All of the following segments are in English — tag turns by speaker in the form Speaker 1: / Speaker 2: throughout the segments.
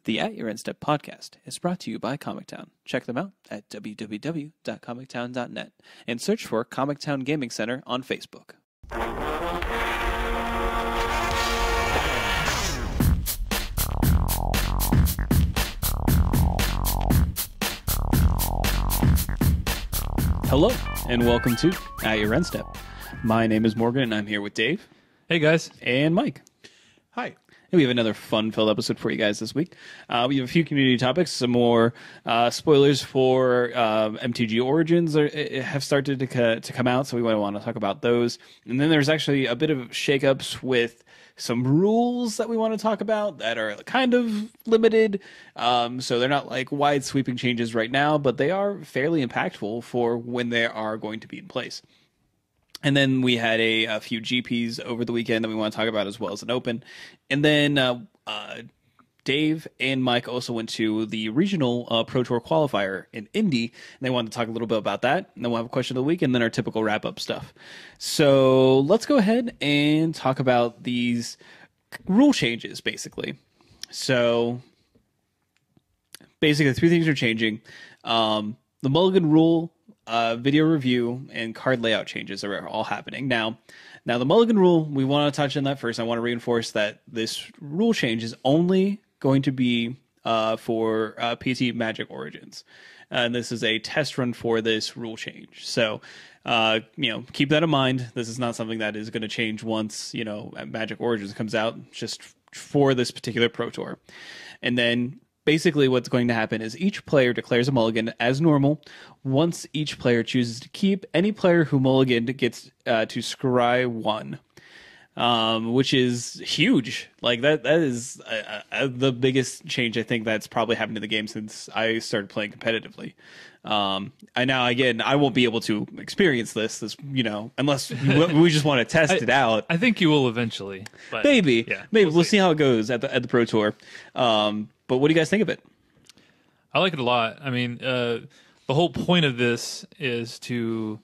Speaker 1: The At Your End Step podcast is brought to you by Comic Town. Check them out at www.comictown.net and search for Comic Town Gaming Center on Facebook. Hello, and welcome to At Your End Step. My name is Morgan, and I'm here with Dave.
Speaker 2: Hey, guys.
Speaker 1: And Mike.
Speaker 3: Hi.
Speaker 1: We have another fun-filled episode for you guys this week. We have a few community topics, some more spoilers for MTG Origins have started to come out, so we want to talk about those. And then there's actually a bit of shakeups with some rules that we want to talk about that are kind of limited. So they're not like wide sweeping changes right now, but they are fairly impactful for when they are going to be in place. And then we had a few GPs over the weekend that we want to talk about, as well as an open. And then Dave and Mike also went to the regional Pro Tour qualifier in Indy, and they wanted to talk a little bit about that. And then we'll have a question of the week, and then our typical wrap-up stuff. So let's go ahead and talk about these rule changes, basically. So basically, three things are changing. The Mulligan rule, video review, and card layout changes are all happening. Now the Mulligan rule, we want to touch on that first. I want to reinforce that this rule change is only going to be for PC Magic Origins. And this is a test run for this rule change. So, keep that in mind. This is not something that is going to change once, Magic Origins comes out, just for this particular Pro Tour. And then basically what's going to happen is each player declares a mulligan as normal. Once each player chooses to keep, any player who mulliganed gets to scry 1, which is huge. Like that is the biggest change I think that's probably happened to the game since I started playing competitively. I won't be able to experience this unless we just want to test it out.
Speaker 2: I think you will eventually. But
Speaker 1: maybe.
Speaker 2: Yeah,
Speaker 1: we'll see how it goes at the Pro Tour. But what do you guys think of it?
Speaker 2: I like it a lot. I mean, the whole point of this is to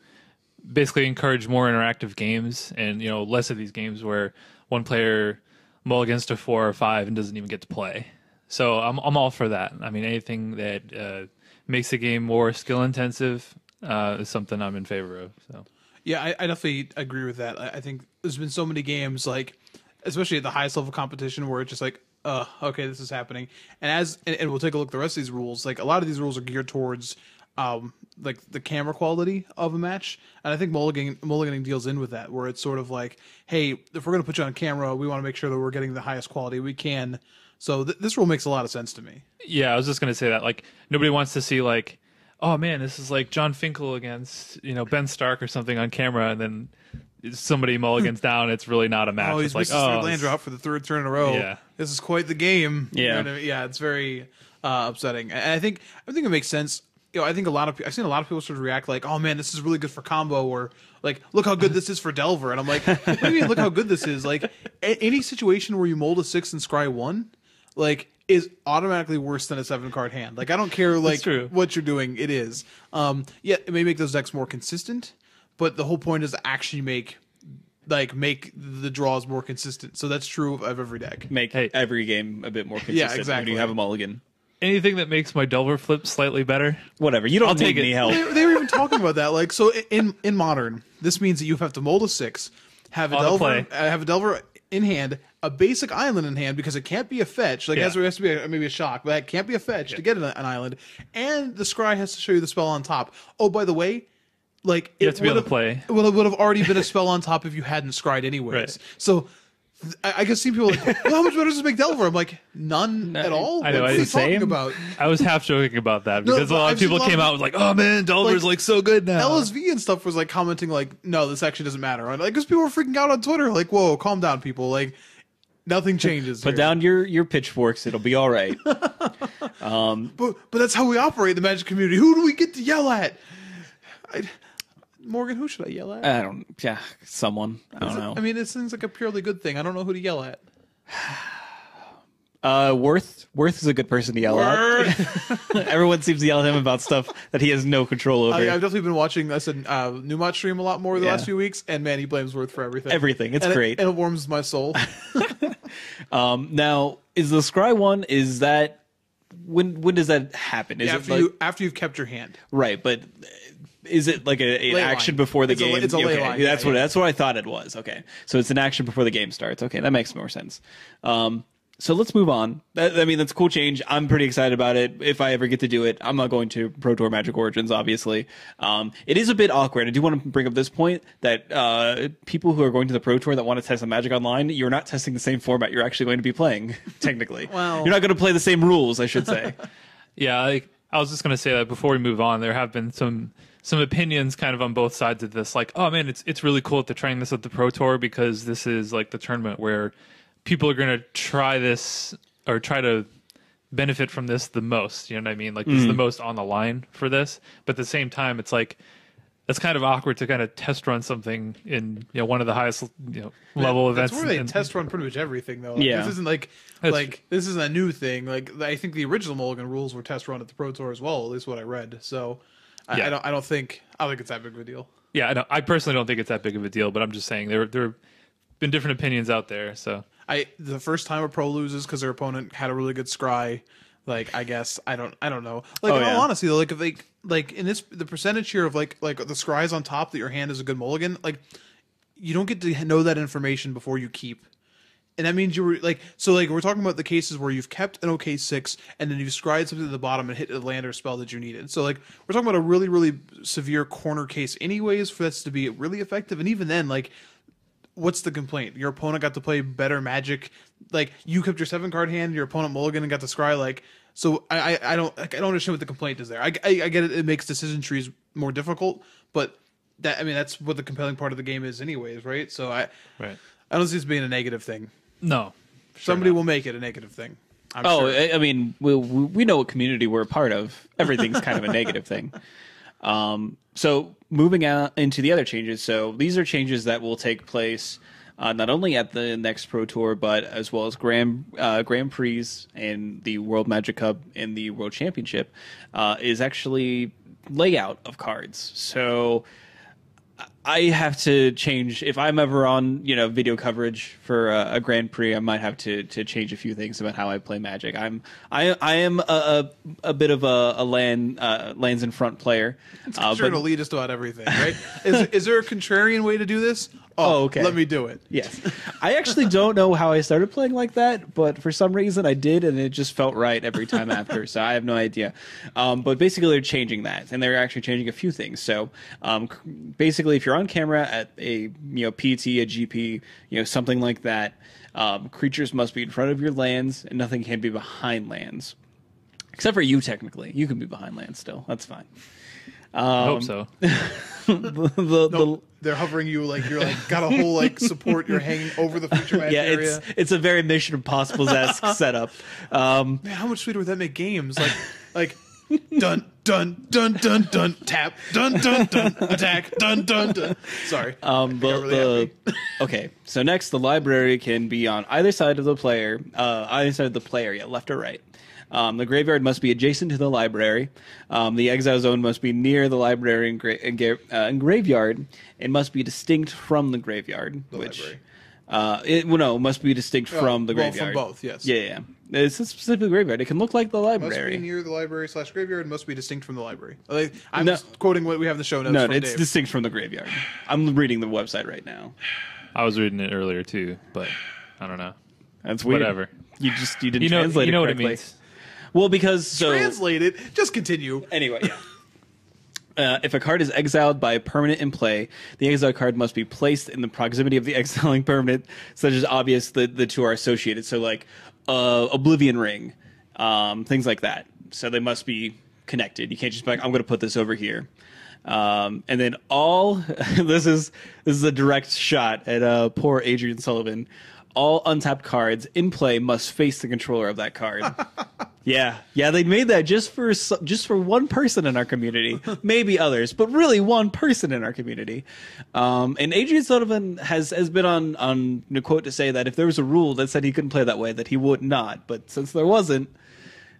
Speaker 2: basically encourage more interactive games and, less of these games where one player mulligans to 4 or 5 and doesn't even get to play. So I'm all for that. I mean, anything that makes the game more skill intensive is something I'm in favor of. So
Speaker 3: yeah, I definitely agree with that. I think there's been so many games, like, especially at the highest level competition, where it's just like, okay, this is happening. And we'll take a look at the rest of these rules. Like, a lot of these rules are geared towards like the camera quality of a match, and I think mulliganing deals in with that, where it's sort of like, hey, if we're going to put you on camera, we want to make sure that we're getting the highest quality we can. So this rule makes a lot of sense to me.
Speaker 2: Yeah, I was just going to say that. Like, nobody wants to see, like, oh man, this is like John Finkel against Ben Stark or something on camera, and then somebody mulligans down. It's really not a match.
Speaker 3: Oh, he's
Speaker 2: it's like,
Speaker 3: missed his third land drop for the third turn in a row.
Speaker 2: Yeah,
Speaker 3: this is quite the game.
Speaker 1: Yeah,
Speaker 3: yeah, it's very upsetting. And I think it makes sense. I think I've seen a lot of people sort of react like, oh man, this is really good for combo, or like, look how good this is for Delver. And I'm like, what do you mean, look how good this is? Like, any situation where you mold a 6 and scry 1, like, is automatically worse than a 7-card hand. Like, I don't care like what you're doing, it is. Yeah, it may make those decks more consistent, but the whole point is to actually make the draws more consistent. So that's true of every deck.
Speaker 1: Make every game a bit more consistent.
Speaker 3: Yeah, exactly.
Speaker 1: When you have a mulligan.
Speaker 2: Anything that makes my Delver flip slightly better.
Speaker 1: Whatever. You don't
Speaker 2: I'll
Speaker 1: need
Speaker 2: take
Speaker 1: any
Speaker 2: it.
Speaker 1: help.
Speaker 3: They were even talking about that. Like, so in Modern, this means that you have to mold a 6, have a Delver in hand, a basic island in hand, because it can't be a fetch. Like, there has to be maybe a shock, but it can't be a fetch to get an island. And the scry has to show you the spell on top. Oh, by the way, like,
Speaker 2: you have to be able to play.
Speaker 3: Well, it would have already been a spell on top if you hadn't scried anyways.
Speaker 2: Right.
Speaker 3: So I guess see people like, well, how much better does it make Delver? I'm like, none at all.
Speaker 2: I know.
Speaker 3: What are you talking about?
Speaker 2: I was half joking about that because a lot of people came out and was like, oh man, Delver's like so good now.
Speaker 3: LSV and stuff was like commenting like, no, this actually doesn't matter. Like, because people were freaking out on Twitter. Like, whoa, calm down, people. Like, nothing changes.
Speaker 1: Put down your pitchforks. It'll be all right.
Speaker 3: But that's how we operate in the Magic community. Who do we get to yell at? Morgan, who should I yell at?
Speaker 1: Someone. I don't know.
Speaker 3: I mean, it seems like a purely good thing. I don't know who to yell at.
Speaker 1: Worth is a good person to yell at. Everyone seems to yell at him about stuff that he has no control over.
Speaker 3: I've definitely been watching Newmont stream a lot more the last few weeks, and man, he blames Worth for everything.
Speaker 1: It's great.
Speaker 3: And it warms my soul.
Speaker 1: Now, is the Scry one, is that when does that happen? Is
Speaker 3: after
Speaker 1: it like,
Speaker 3: after you've kept your hand.
Speaker 1: right? But is it like an action
Speaker 3: line.
Speaker 1: before the
Speaker 3: It's a-
Speaker 1: game?
Speaker 3: it's a ley
Speaker 1: okay,
Speaker 3: line,
Speaker 1: that's
Speaker 3: yeah,
Speaker 1: what
Speaker 3: yeah.
Speaker 1: that's what I thought it was. Okay, so it's an action before the game starts. Okay, that makes more sense. So let's move on. I mean, that's a cool change. I'm pretty excited about it. If I ever get to do it, I'm not going to Pro Tour Magic Origins, obviously. It is a bit awkward. I do want to bring up this point that people who are going to the Pro Tour that want to test the Magic online, you're not testing the same format you're actually going to be playing, technically.
Speaker 3: Well-
Speaker 1: You're not going to play the same rules, I should say.
Speaker 2: Yeah, I was just going to say that before we move on, there have been some opinions kind of on both sides of this. Like, oh man, it's really cool that they're trying this at the Pro Tour because this is like the tournament where people are going to try this or try to benefit from this the most. You know what I mean? Like, this is the most on the line for this. But at the same time, it's like, that's kind of awkward to kind of test run something in, you know, one of the highest, you know, level events.
Speaker 3: That's where they test run pretty much everything, though.
Speaker 1: Yeah.
Speaker 3: This isn't this isn't a new thing. Like, I think the original Mulligan rules were test run at the Pro Tour as well. At least what I read. So
Speaker 2: Yeah.
Speaker 3: I don't think it's that big of a deal.
Speaker 2: Yeah, I personally don't think it's that big of a deal, but I'm just saying there have been different opinions out there. So
Speaker 3: The first time a pro loses because their opponent had a really good scry, like, I guess I don't know. Like, in all honesty though, like, if they like in this the percentage here of like the scries on top that your hand is a good mulligan, like, you don't get to know that information before you keep. And that means you were like, so like we're talking about the cases where you've kept an OK 6 and then you've scried something at the bottom and hit a land or spell that you needed. So like we're talking about a really, really severe corner case anyways for this to be really effective. And even then, like, what's the complaint? Your opponent got to play better Magic. Like, you kept your 7-card hand, your opponent mulligan and got to scry. Like, so I don't understand what the complaint is there. I get it. It makes decision trees more difficult, but that's what the compelling part of the game is anyways, right? So I don't see this being a negative thing.
Speaker 2: no,
Speaker 3: Somebody will make it a negative thing. I'm sure.
Speaker 1: I mean, we know what community we're a part of. Everything's kind of a negative thing. So moving out into the other changes. So these are changes that will take place not only at the next Pro Tour, but as well as Grand Prix and the World Magic Cup and the World Championship, is actually layout of cards. So I have to change if I'm ever on, you know, video coverage for a Grand Prix. I might have to change a few things about how I play Magic. I am a bit of a lands in front player.
Speaker 3: I'm sure it'll lead us to about everything, right? Is there a contrarian way to do this?
Speaker 1: Oh, okay.
Speaker 3: Let me do it.
Speaker 1: Yes. I actually don't know how I started playing like that, but for some reason I did, and it just felt right every time after, so I have no idea. But basically they're changing that, and they're actually changing a few things. So basically if you're on camera at a PT, a GP, something like that, creatures must be in front of your lands, and nothing can be behind lands. Except for you, technically. You can be behind lands still. That's fine.
Speaker 2: I hope so.
Speaker 3: They're hovering you like you're like got a whole like support. You're hanging over the feature match area.
Speaker 1: It's a very Mission Impossible-esque setup.
Speaker 3: Man, how much sweeter would that make games? Like dun dun dun dun dun tap dun dun dun attack dun dun dun. Sorry.
Speaker 1: Okay. So next, the library can be on either side of the player, left or right. The graveyard must be adjacent to the library. The exile zone must be near the library and graveyard. It must be distinct from the graveyard. It must be distinct from the graveyard.
Speaker 3: From both, yes.
Speaker 1: Yeah. It's a specific graveyard. It can look like the library.
Speaker 3: Must be near the library / graveyard. Must be distinct from the library. I'm just quoting what we have in the show notes.
Speaker 1: No,
Speaker 3: from
Speaker 1: it's
Speaker 3: Dave.
Speaker 1: distinct from the graveyard. I'm reading the website right now.
Speaker 2: I was reading it earlier too, but I don't know.
Speaker 1: That's weird.
Speaker 2: Whatever.
Speaker 1: You didn't translate it correctly.
Speaker 2: What it means.
Speaker 1: Well, because
Speaker 3: translate it. Just continue.
Speaker 1: Anyway, yeah. If a card is exiled by a permanent in play, the exiled card must be placed in the proximity of the exiling permanent, such as obvious the two are associated. So like Oblivion Ring, things like that. So they must be connected. You can't just be like, I'm going to put this over here. And then this is a direct shot at poor Adrian Sullivan. All untapped cards in play must face the controller of that card. Yeah, they made that just for one person in our community, maybe others, but really one person in our community. And Adrian Sullivan has been on a quote to say that if there was a rule that said he couldn't play that way, that he would not. But since there wasn't,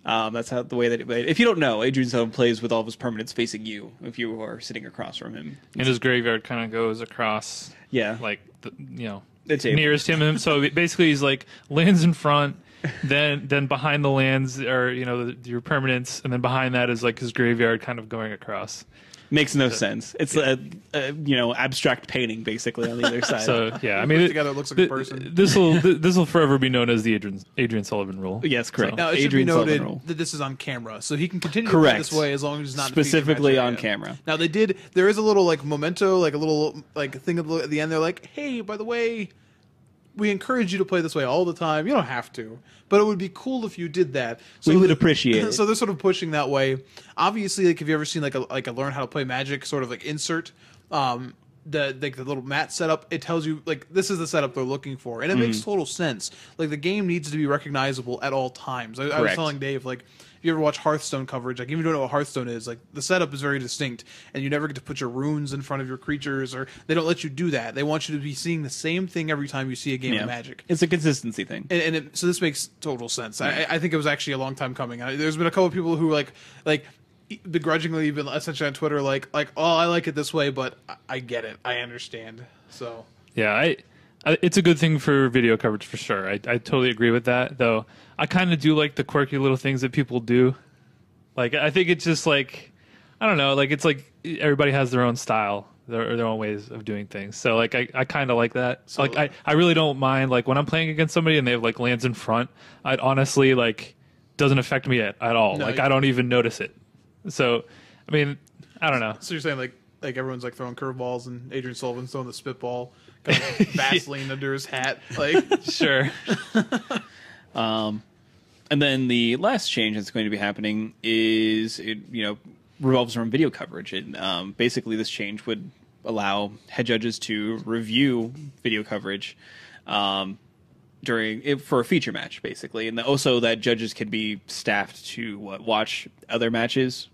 Speaker 1: that's how the way that he played. If you don't know, Adrian Sullivan plays with all of his permanents facing you if you are sitting across from him.
Speaker 2: And his graveyard kind of goes across.
Speaker 1: Yeah,
Speaker 2: like
Speaker 1: the table.
Speaker 2: Nearest him. So basically, he's like lands in front. then behind the lands are your permanents, and then behind that is like his graveyard kind of going across.
Speaker 1: Makes no sense. It's a abstract painting basically on the other side.
Speaker 2: So yeah, I mean,
Speaker 3: together it looks like a person.
Speaker 2: This will forever be known as the Adrian Sullivan rule.
Speaker 1: Yes, correct.
Speaker 3: Now, it should be noted that this is on camera, so he can continue to play this way as long as he's not
Speaker 1: specifically on camera.
Speaker 3: Now, there is a little like memento, like a little like thing at the end. They're like, hey, by the way, we encourage you to play this way all the time. You don't have to, but it would be cool if you did that. So
Speaker 1: we would appreciate it.
Speaker 3: So they're sort of pushing that way. Obviously, like, have you ever seen like a learn how to play Magic sort of like insert? The little mat setup, it tells you like this is the setup they're looking for, and it makes total sense. Like the game needs to be recognizable at all times. I was telling Dave, like, if you ever watch Hearthstone coverage, like, even if you don't know what Hearthstone is, like, the setup is very distinct, and you never get to put your runes in front of your creatures, or they don't let you do that. They want you to be seeing the same thing every time you see a game of Magic.
Speaker 1: It's a consistency thing,
Speaker 3: so this makes total sense. I think it was actually a long time coming. There's been a couple of people who like begrudgingly been essentially on Twitter like oh, I like it this way, but I get it, I understand. So
Speaker 2: yeah, it's a good thing for video coverage for sure. I totally agree with that, though. I kind of do like the quirky little things that people do. Like, I think it's just like, I don't know, like, it's like everybody has their own style, their own ways of doing things. So like I kind of like that. So like I really don't mind like when I'm playing against somebody and they have like lands in front. I'd honestly like doesn't affect me at all. No, like I don't even notice it. So I mean, I don't know.
Speaker 3: So you're saying like everyone's like throwing curveballs and Adrian Sullivan's throwing the spitball, kind of like Vaseline under his hat, like
Speaker 2: sure.
Speaker 1: And then the last change that's going to be happening is it revolves around video coverage. And basically, this change would allow head judges to review video coverage for a feature match, basically, and also that judges can be staffed to watch other matches.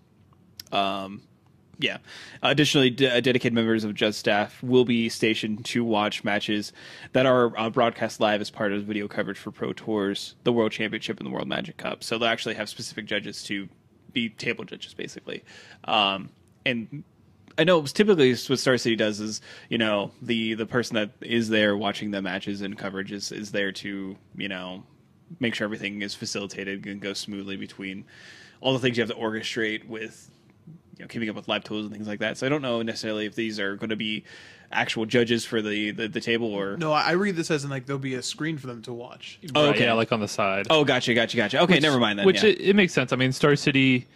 Speaker 1: Additionally, dedicated members of judge staff will be stationed to watch matches that are broadcast live as part of video coverage for Pro Tours, the World Championship, and the World Magic Cup. So they'll actually have specific judges to be table judges, basically. And I know typically what Star City does is, the person that is there watching the matches and coverage is there to, make sure everything is facilitated and goes smoothly between all the things you have to orchestrate with keeping up with live tools and things like that. So I don't know necessarily if these are going to be actual judges for the table or...
Speaker 3: No, I read this as in like there'll be a screen for them to watch.
Speaker 1: Oh, okay.
Speaker 2: Yeah, like on the side.
Speaker 1: Oh, gotcha. Okay, never mind then.
Speaker 2: Which it makes sense. I mean, Star City,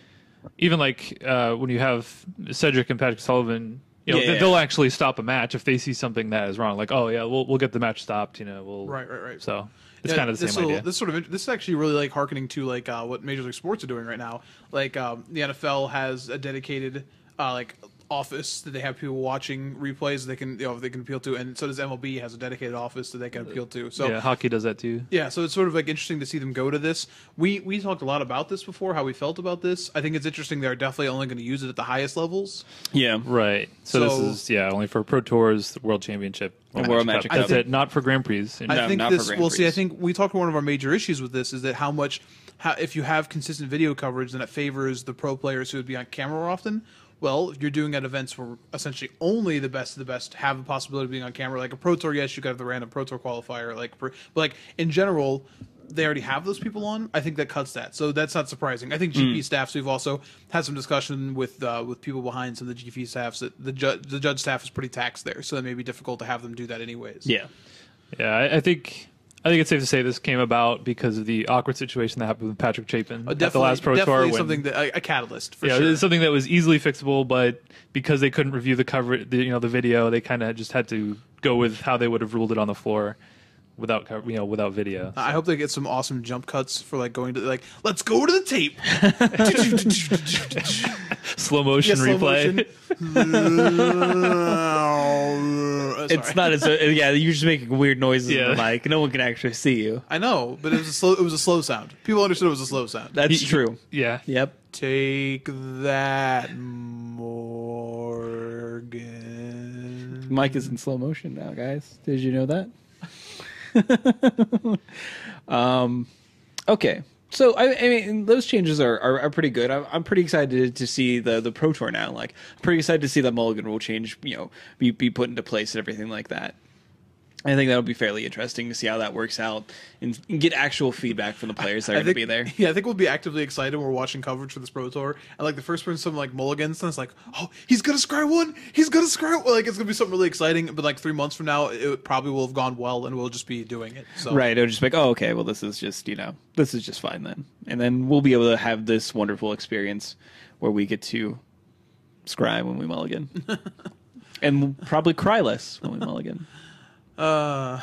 Speaker 2: even like when you have Cedric and Patrick Sullivan, they'll actually stop a match if they see something that is wrong. Like, oh yeah, we'll get the match stopped. Right. So it's kind of the same idea.
Speaker 3: This is actually really like hearkening to like what Major League Sports are doing right now. Like the NFL has a dedicated like office that they have people watching replays they can appeal to, and so does MLB has a dedicated office that they can appeal to. So
Speaker 2: yeah, hockey does that too.
Speaker 3: Yeah, so it's sort of like interesting to see them go to this. We talked a lot about this before, how we felt about this. I think it's interesting they're definitely only going to use it at the highest levels.
Speaker 1: Yeah,
Speaker 2: right. So this is only for Pro Tours, the World Championship,
Speaker 1: and World Magic
Speaker 2: Cup. That's it, not for Grand Prix.
Speaker 3: I think this. Well, see, I think we talked about one of our major issues with this is that how if you have consistent video coverage, then it favors the pro players who would be on camera more often. Well, if you're doing at events where essentially only the best of the best have the possibility of being on camera, like a Pro Tour, yes, you could have the random Pro Tour qualifier, but like in general, they already have those people on. I think that cuts that, so that's not surprising. I think GP staffs. We've also had some discussion with people behind some of the GP staffs that the judge staff is pretty taxed there, so it may be difficult to have them do that anyways.
Speaker 2: Yeah. I think it's safe to say this came about because of the awkward situation that happened with Patrick Chapin at the last Pro Tour.
Speaker 3: Definitely something a catalyst for sure.
Speaker 2: Yeah, something that was easily fixable, but because they couldn't review the the video, they kind of just had to go with how they would have ruled it on the floor without video.
Speaker 3: I hope they get some awesome jump cuts for like going to let's go to the tape.
Speaker 2: Slow motion replay.
Speaker 1: It's not as you're just making weird noises in the mic. No one can actually see you.
Speaker 3: I know, but it was a slow sound. People understood it was a slow sound.
Speaker 1: That's true.
Speaker 2: Yeah.
Speaker 1: Yep.
Speaker 3: Take that, Morgan.
Speaker 1: Mike is in slow motion now, guys. Did you know that? Okay. So I mean, those changes are pretty good. I'm pretty excited to see the Pro Tour now. Like, I'm pretty excited to see that Mulligan rule change, be put into place and everything like that. I think that'll be fairly interesting to see how that works out and get actual feedback from the players that are going to be there.
Speaker 3: Yeah, I think we'll be actively excited when we're watching coverage for this Pro Tour. And like the first person, something like Mulligan's, and it's like, oh, he's gonna scry one. He's gonna scry one. Like it's gonna be something really exciting. But like 3 months from now, it probably will have gone well, and we'll just be doing it. So
Speaker 1: Right, it'll just be like, oh, okay, well, this is just this is just fine then, and then we'll be able to have this wonderful experience where we get to scry when we mulligan, and we'll probably cry less when we mulligan. All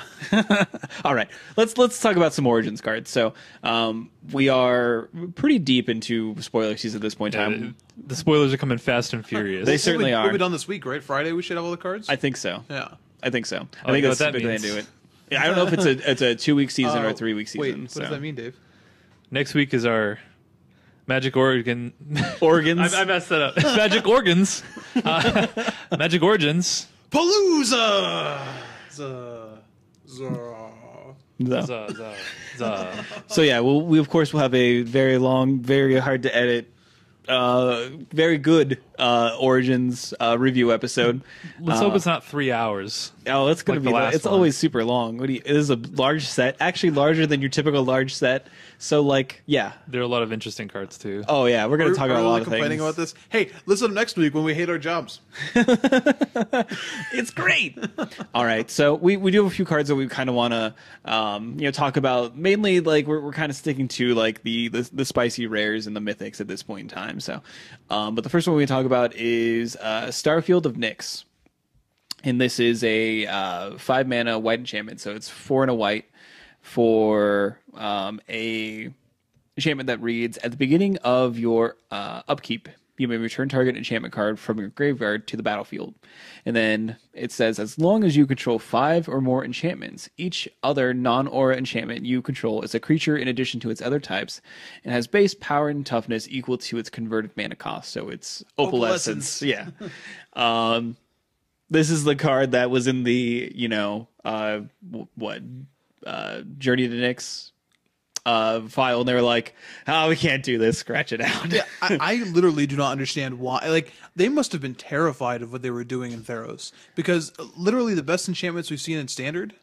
Speaker 1: right, let's talk about some Origins cards. So we are pretty deep into spoiler season at this point in time.
Speaker 2: The spoilers are coming fast and furious.
Speaker 1: They certainly are.
Speaker 3: We'll be done this week, right? Friday, we should have all the cards.
Speaker 1: I think so.
Speaker 3: Yeah,
Speaker 1: I think so. I
Speaker 2: I
Speaker 1: think
Speaker 2: know
Speaker 1: that's
Speaker 2: what that
Speaker 1: typically
Speaker 2: means.
Speaker 1: how they do it. Yeah, I don't know if it's a 2-week season or a 3-week season.
Speaker 3: Wait, what does that mean, Dave?
Speaker 2: Next week is our Magic Organ.
Speaker 1: Organs.
Speaker 2: I messed that up. Magic Organs. Magic Origins.
Speaker 3: Palooza.
Speaker 1: No.
Speaker 2: Za.
Speaker 1: So yeah, we of course will have a very long, very hard to edit, very good Origins review episode.
Speaker 2: Let's hope it's not 3 hours.
Speaker 1: Oh, it's gonna
Speaker 2: Like
Speaker 1: be.
Speaker 2: the last
Speaker 1: It's
Speaker 2: one.
Speaker 1: always super long. It is a large set, actually larger than your typical large set. So like, yeah.
Speaker 2: There are a lot of interesting cards too.
Speaker 1: Oh yeah, we're gonna talk about a lot of
Speaker 3: complaining
Speaker 1: things.
Speaker 3: about this. Hey, listen next week when we hate our jobs.
Speaker 1: It's great. All right, so we do have a few cards that we kind of want to talk about. Mainly, like we're kind of sticking to like the spicy rares and the mythics at this point in time. So, but the first one we talk about is Starfield of Nyx, and this is a 5-mana white enchantment. So it's 4 and a white for a enchantment that reads: at the beginning of your upkeep, you may return target enchantment card from your graveyard to the battlefield. And then it says, as long as you control 5 or more enchantments, each other non-aura enchantment you control is a creature in addition to its other types and has base power and toughness equal to its converted mana cost. So it's Opalescence. Yeah. This is the card that was in the, Journey to Nyx file, and they were like, oh, we can't do this, scratch it out.
Speaker 3: Yeah, I literally do not understand why. Like, they must have been terrified of what they were doing in Theros, because literally the best enchantments we've seen in Standard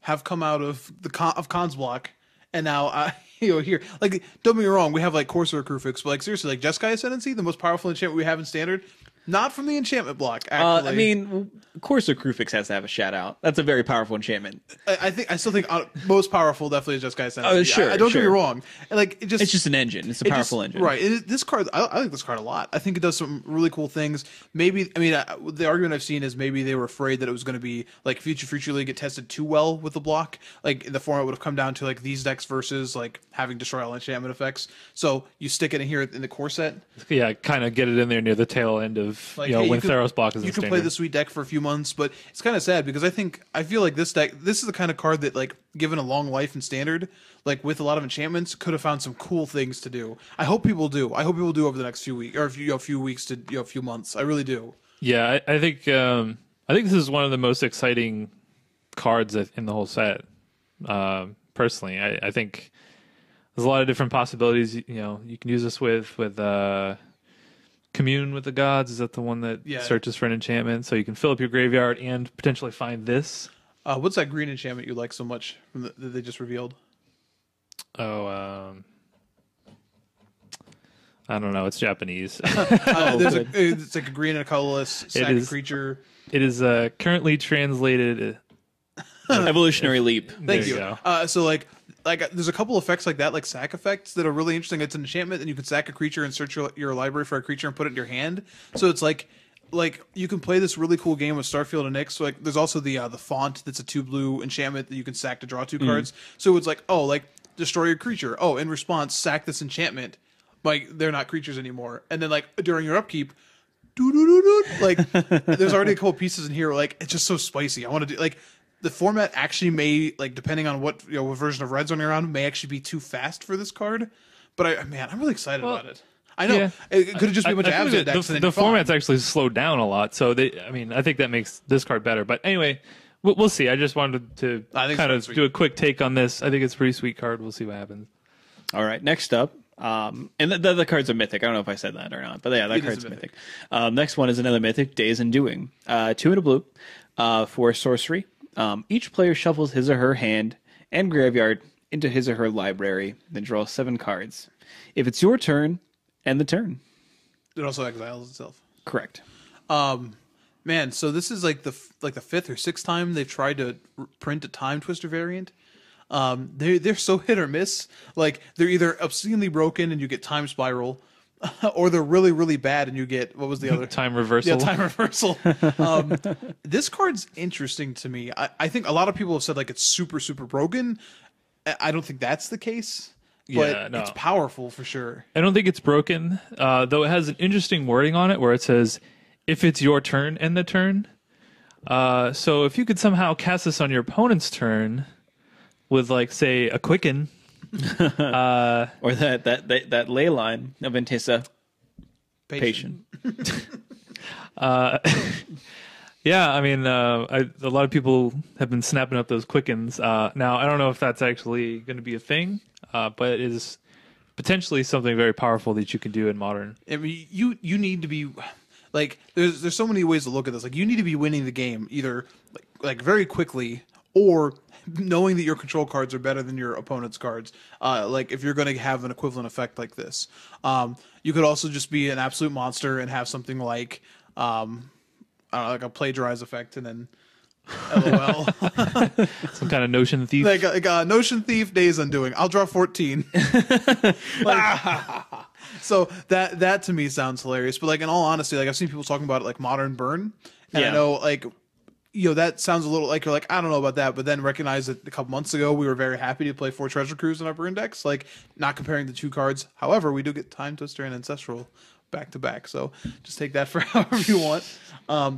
Speaker 3: have come out of the Khans block, and now here, like, don't get me wrong, we have like Corsair Crucifix, but like seriously, like Jeskai Ascendancy, the most powerful enchantment we have in Standard, not from the enchantment block. Actually,
Speaker 1: I mean, Corsair Crucifix has to have a shout out. That's a very powerful enchantment.
Speaker 3: I still think most powerful definitely is Jeskai Ascendancy.
Speaker 1: Oh, sure,
Speaker 3: I don't get me
Speaker 1: sure.
Speaker 3: wrong. Like,
Speaker 1: It's just an engine. It's a powerful engine.
Speaker 3: Right. This card, I like this card a lot. I think it does some really cool things. Maybe, I mean, the argument I've seen is maybe they were afraid that it was going to be like Future League get tested too well with the block. Like the format would have come down to like these decks versus like having destroy all enchantment effects. So you stick it in here in the core set.
Speaker 2: Yeah, kind of get it in there near the tail end of
Speaker 3: Like,
Speaker 2: when Theros block is
Speaker 3: you
Speaker 2: in
Speaker 3: can play
Speaker 2: Standard.
Speaker 3: the sweet deck for a few months, but it's kind of sad because I feel like this deck, this is the kind of card that, like, given a long life in Standard, like with a lot of enchantments, could have found some cool things to do. I hope people do. I hope people do over the next few weeks or a few weeks to a few months. I really do.
Speaker 2: Yeah, I think this is one of the most exciting cards in the whole set. Personally, I think there's a lot of different possibilities. You can use this with Commune with the Gods. Is that the one that searches for an enchantment? So you can fill up your graveyard and potentially find this.
Speaker 3: What's that green enchantment you like so much from that they just revealed?
Speaker 2: Oh, I don't know. It's Japanese.
Speaker 3: It's like a green and a colorless sack
Speaker 2: is.
Speaker 3: creature.
Speaker 2: It is currently translated.
Speaker 1: Evolutionary Leap.
Speaker 3: Thank
Speaker 2: There you
Speaker 3: you.
Speaker 2: go.
Speaker 3: So like there's a couple effects like that, like sack effects, that are really interesting. It's an enchantment, and you can sack a creature and search your library for a creature and put it in your hand. So it's like you can play this really cool game with Starfield and Nyx. So like there's also the font that's a 2-blue enchantment that you can sack to draw 2 cards. So it's like, oh, like destroy your creature. Oh, in response, sack this enchantment. Like they're not creatures anymore. And then like during your upkeep, like there's already a couple pieces in here. Like it's just so spicy. I want to do like. The format actually may, like, depending on what version of Red's running around, may actually be too fast for this card. But I'm really excited about it. I know it could have just been a bunch of abs decks.
Speaker 2: The format's actually slowed down a lot, so I think that makes this card better. But anyway, we'll see. I just wanted to kind of do a quick take on this. I think it's a pretty sweet card. We'll see what happens.
Speaker 1: All right, next up. And the cards are mythic. I don't know if I said that or not, but yeah, that card's mythic. Next one is another mythic, Days and Doing. 2 and a blue for sorcery. Each player shuffles his or her hand and graveyard into his or her library, then draws 7 cards. If it's your turn, end the turn.
Speaker 3: It also exiles itself.
Speaker 1: Correct.
Speaker 3: Man, so this is like the 5th or 6th time they've tried to print a Time Twister variant. They're so hit or miss. Like, they're either obscenely broken and you get Time Spiral, or they're really, really bad and you get, what was the other?
Speaker 2: Time Reversal.
Speaker 3: Yeah, Time Reversal. This card's interesting to me. I think a lot of people have said like it's super, super broken. I don't think that's the case. But it's powerful for sure.
Speaker 2: I don't think it's broken, though it has an interesting wording on it where it says, if it's your turn, end the turn. So if you could somehow cast this on your opponent's turn with, like, say, a Quicken.
Speaker 1: Or that ley line of Antissa. Patient.
Speaker 2: Yeah, I mean, a lot of people have been snapping up those Quickens. Now, I don't know if that's actually going to be a thing, but it is potentially something very powerful that you can do in Modern.
Speaker 3: I mean, you need to be like there's so many ways to look at this. Like, you need to be winning the game either like very quickly, or knowing that your control cards are better than your opponent's cards. Like, if you're going to have an equivalent effect like this, you could also just be an absolute monster and have something like I don't know, like a plagiarize effect, and then LOL.
Speaker 2: Some kind of Notion Thief.
Speaker 3: like a Notion Thief, Days Undoing. I'll draw 14. So that to me sounds hilarious. But like, in all honesty, like, I've seen people talking about it like Modern Burn, and I know, like, you know, that sounds a little like, you're like, I don't know about that, but then recognize that a couple months ago we were very happy to play 4 Treasure Cruise in our burn decks. Like, not comparing the 2 cards. However, we do get Time Twister and Ancestral back to back, so just take that for however you want.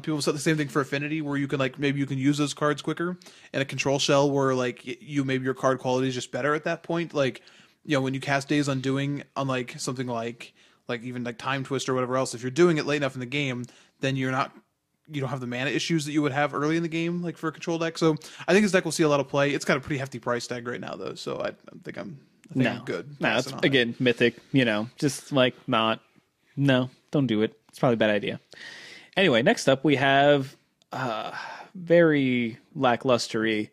Speaker 3: People said the same thing for Affinity, where you can, like, maybe you can use those cards quicker, and a Control Shell where, like, maybe your card quality is just better at that point. Like, you know, when you cast Days Undoing on like something like even like Time Twist or whatever else, if you're doing it late enough in the game, then you don't have the mana issues that you would have early in the game, like for a control deck. So I think this deck will see a lot of play. It's got a pretty hefty price tag right now, though, so I think I'm good.
Speaker 1: No, it's, again, Mythic, you know, just like don't do it. It's probably a bad idea. Anyway, next up we have very lacklustery.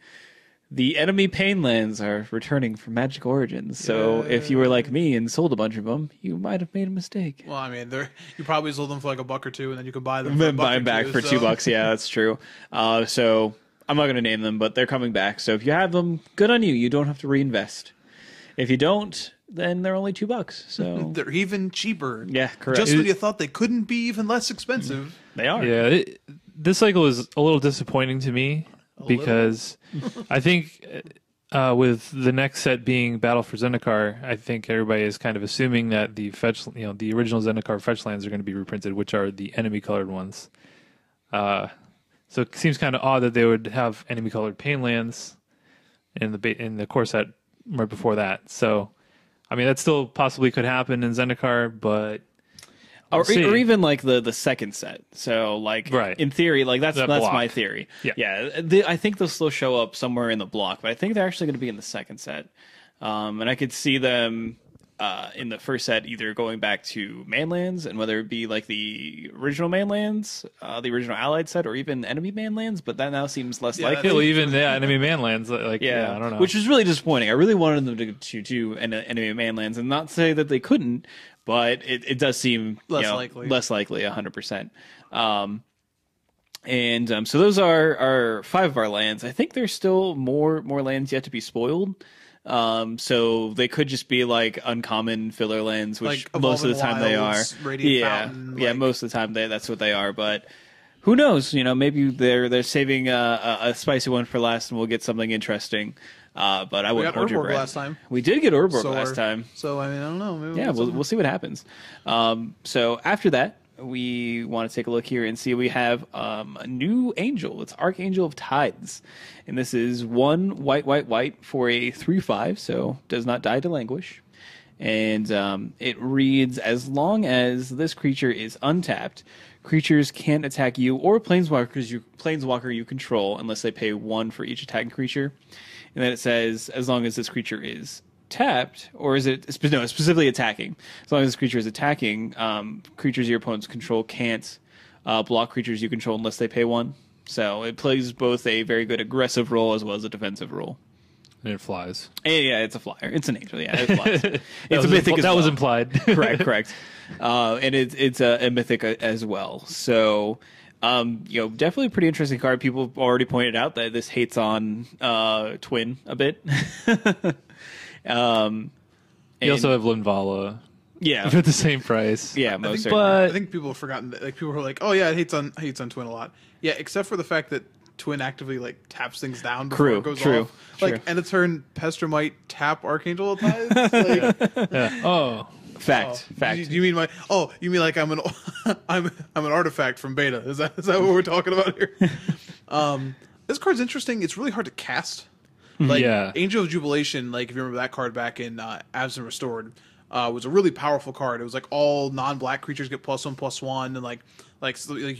Speaker 1: The enemy Painlands are returning from Magic Origins, so if you were like me and sold a bunch of them, you might have made a mistake.
Speaker 3: Well, I mean, you probably sold them for like $1 or $2, and then you could buy them.
Speaker 1: And then buy them back for $2. Yeah, that's true. So I'm not going to name them, but they're coming back. So if you have them, good on you. You don't have to reinvest. If you don't, then they're only $2. So
Speaker 3: they're even cheaper.
Speaker 1: Yeah, correct.
Speaker 3: Just when you thought they couldn't be even less expensive,
Speaker 1: they are.
Speaker 2: Yeah, this cycle is a little disappointing to me. Because I think with the next set being Battle for Zendikar, I think everybody is kind of assuming that the the original Zendikar fetch lands are going to be reprinted, which are the enemy colored ones. So it seems kind of odd that they would have enemy colored pain lands in the core set right before that. So, I mean, that still possibly could happen in Zendikar, but.
Speaker 1: Or even like the second set. So like,
Speaker 2: right.
Speaker 1: In theory, like that's my theory. Yeah. I think they'll still show up somewhere in the block, but I think they're actually going to be in the second set. And I could see them in the first set either going back to Manlands, and whether it be like the original Manlands, the original Allied set, or even enemy Manlands, but that now seems less likely.
Speaker 2: Well, even enemy Manlands, I don't know.
Speaker 1: Which is really disappointing. I really wanted them to do enemy Manlands, and not say that they couldn't, but it does seem less likely, 100%. So those are 5 of our lands. I think there's still more lands yet to be spoiled. So they could just be like uncommon filler lands, which like most of the time Wilds, they are. Fountain, most of the time that's what they are. But who knows? You know, maybe they're saving a spicy one for last, and we'll get something interesting. But I wouldn't hold your breath. Last time. We did get Urborg last time.
Speaker 3: So I mean, I don't know.
Speaker 1: Maybe we'll see what happens. So after that, we want to take a look here and see we have a new angel. It's Archangel of Tides, and this is 1 white for a 3/5, so does not die to languish. And it reads, as long as this creature is untapped, creatures can't attack you or planeswalker you control unless they pay 1 for each attacking creature. And then it says, as long as this creature is tapped, or is it specifically attacking? As long as this creature is attacking, creatures your opponents control can't block creatures you control unless they pay 1. So it plays both a very good aggressive role as well as a defensive role.
Speaker 2: And it flies.
Speaker 1: And yeah, it's a flyer. It's an angel. Yeah, it flies. It's a mythic as
Speaker 2: that
Speaker 1: well.
Speaker 2: was implied.
Speaker 1: Correct. And it's a mythic as well. So, definitely a pretty interesting card. People have already pointed out that this hates on Twin a bit.
Speaker 2: You also have Linvala.
Speaker 1: Yeah,
Speaker 2: For the same price.
Speaker 1: yeah, most certainly.
Speaker 2: But
Speaker 3: I think people have forgotten that. Like people were like, "Oh yeah, it hates on Twin a lot." Yeah, except for the fact that Twin actively like taps things down before it goes off. Like end of turn, Pester might tap Archangel of Tithes. Like,
Speaker 2: yeah. Oh.
Speaker 1: Fact.
Speaker 3: You mean my? Oh, you mean like I'm an I'm an artifact from Beta? Is that what we're talking about here? This card's interesting. It's really hard to cast. Like Angel of Jubilation, like if you remember that card back in Absent Restored, was a really powerful card. It was like all non-black creatures get +1/+1, and like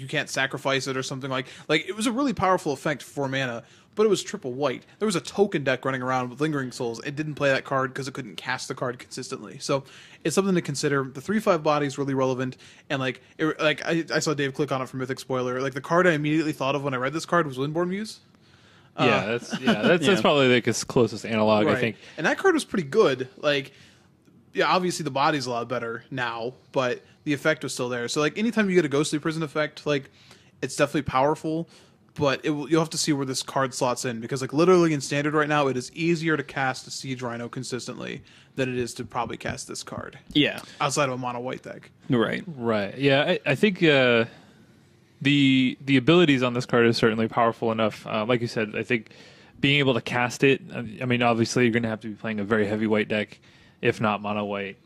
Speaker 3: you can't sacrifice it or something like it was a really powerful effect for mana. But it was triple white. There was a token deck running around with Lingering Souls. It didn't play that card because it couldn't cast the card consistently. So it's something to consider. The 3/5 body is really relevant, and I saw Dave click on it for Mythic Spoiler. Like the card I immediately thought of when I read this card was Windborn Muse.
Speaker 2: That's probably like its closest analog, I think.
Speaker 3: And that card was pretty good. Like, yeah, obviously the body's a lot better now, but the effect was still there. So like anytime you get a Ghostly Prison effect, like it's definitely powerful. But you'll have to see where this card slots in, because like literally in Standard right now, it is easier to cast a Siege Rhino consistently than it is to probably cast this card.
Speaker 1: Yeah,
Speaker 3: outside of a mono white deck.
Speaker 2: Right. Yeah, I think the abilities on this card is certainly powerful enough. Like you said, I think being able to cast it. I mean, obviously you're going to have to be playing a very heavy white deck, if not mono white.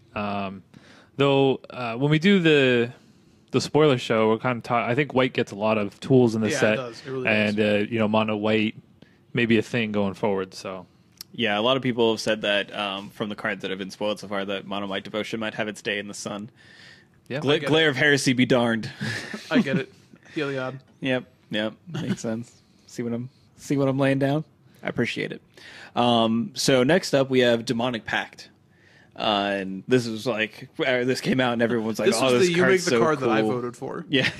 Speaker 2: Though when we do the spoiler show, we're kind of I think white gets a lot of tools in the set,
Speaker 3: it does. It really
Speaker 2: and
Speaker 3: does.
Speaker 2: Mono white may be a thing going forward. So
Speaker 1: yeah, a lot of people have said that from the cards that have been spoiled so far, that Mono White Devotion might have its day in the sun.
Speaker 2: Yeah,
Speaker 1: Glare of Heresy be darned.
Speaker 3: I get it. Heliod.
Speaker 1: Yep, makes sense. See what I'm laying down. I appreciate it. So next up we have Demonic Pact. And this was like this came out and everyone's like,
Speaker 3: this was
Speaker 1: this
Speaker 3: you make the
Speaker 1: so
Speaker 3: card
Speaker 1: cool.
Speaker 3: that I voted for.
Speaker 1: Yeah.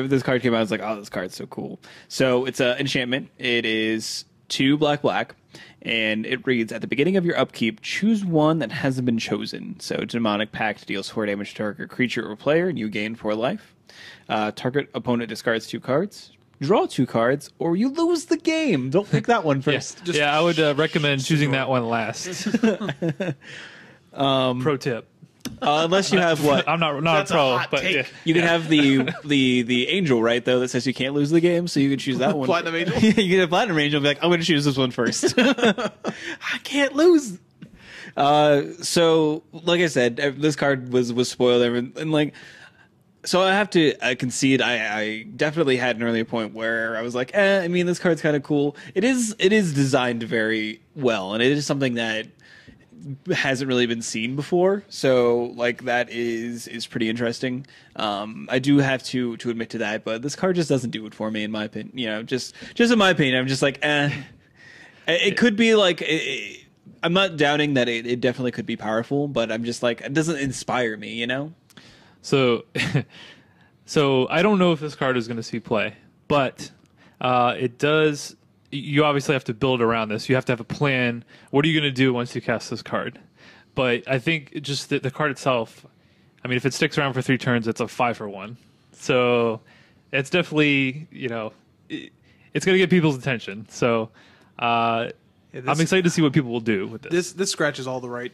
Speaker 1: This card came out, I was like, oh, this card's so cool. So it's an enchantment. It is 2 black, and it reads, at the beginning of your upkeep, choose one that hasn't been chosen. So Demonic Pact deals 4 damage to target creature or player, and you gain 4 life. Target opponent discards 2 cards. Draw 2 cards, or you lose the game. Don't pick that one first.
Speaker 2: I would recommend choosing that one last. Pro tip.
Speaker 1: Unless you have what?
Speaker 2: I'm not
Speaker 3: That's
Speaker 2: a pro,
Speaker 3: a hot
Speaker 2: but
Speaker 3: take.
Speaker 1: You can have the angel, right, though, that says you can't lose the game, so you can choose that one.
Speaker 3: Platinum Angel?
Speaker 1: You can have Platinum Angel and be like, I'm going to choose this one first. I can't lose. So, like I said, this card was spoiled, and like, so I have to concede, I definitely had an earlier point where I was like, I mean, this card's kind of cool. It is designed very well, and it is something that hasn't really been seen before. So, like, that is pretty interesting. I do have to admit to that, but this card just doesn't do it for me, in my opinion. Just in my opinion, I'm just like, It could be like... I'm not doubting that it definitely could be powerful, but I'm just like, it doesn't inspire me,
Speaker 2: So I don't know if this card is going to see play, but it does. You obviously have to build around this. You have to have a plan. What are you going to do once you cast this card? But I think just the card itself, I mean, if it sticks around for 3 turns, it's a 5-for-1. So it's definitely, it's going to get people's attention. So I'm excited to see what people will do with this.
Speaker 3: This scratches all the right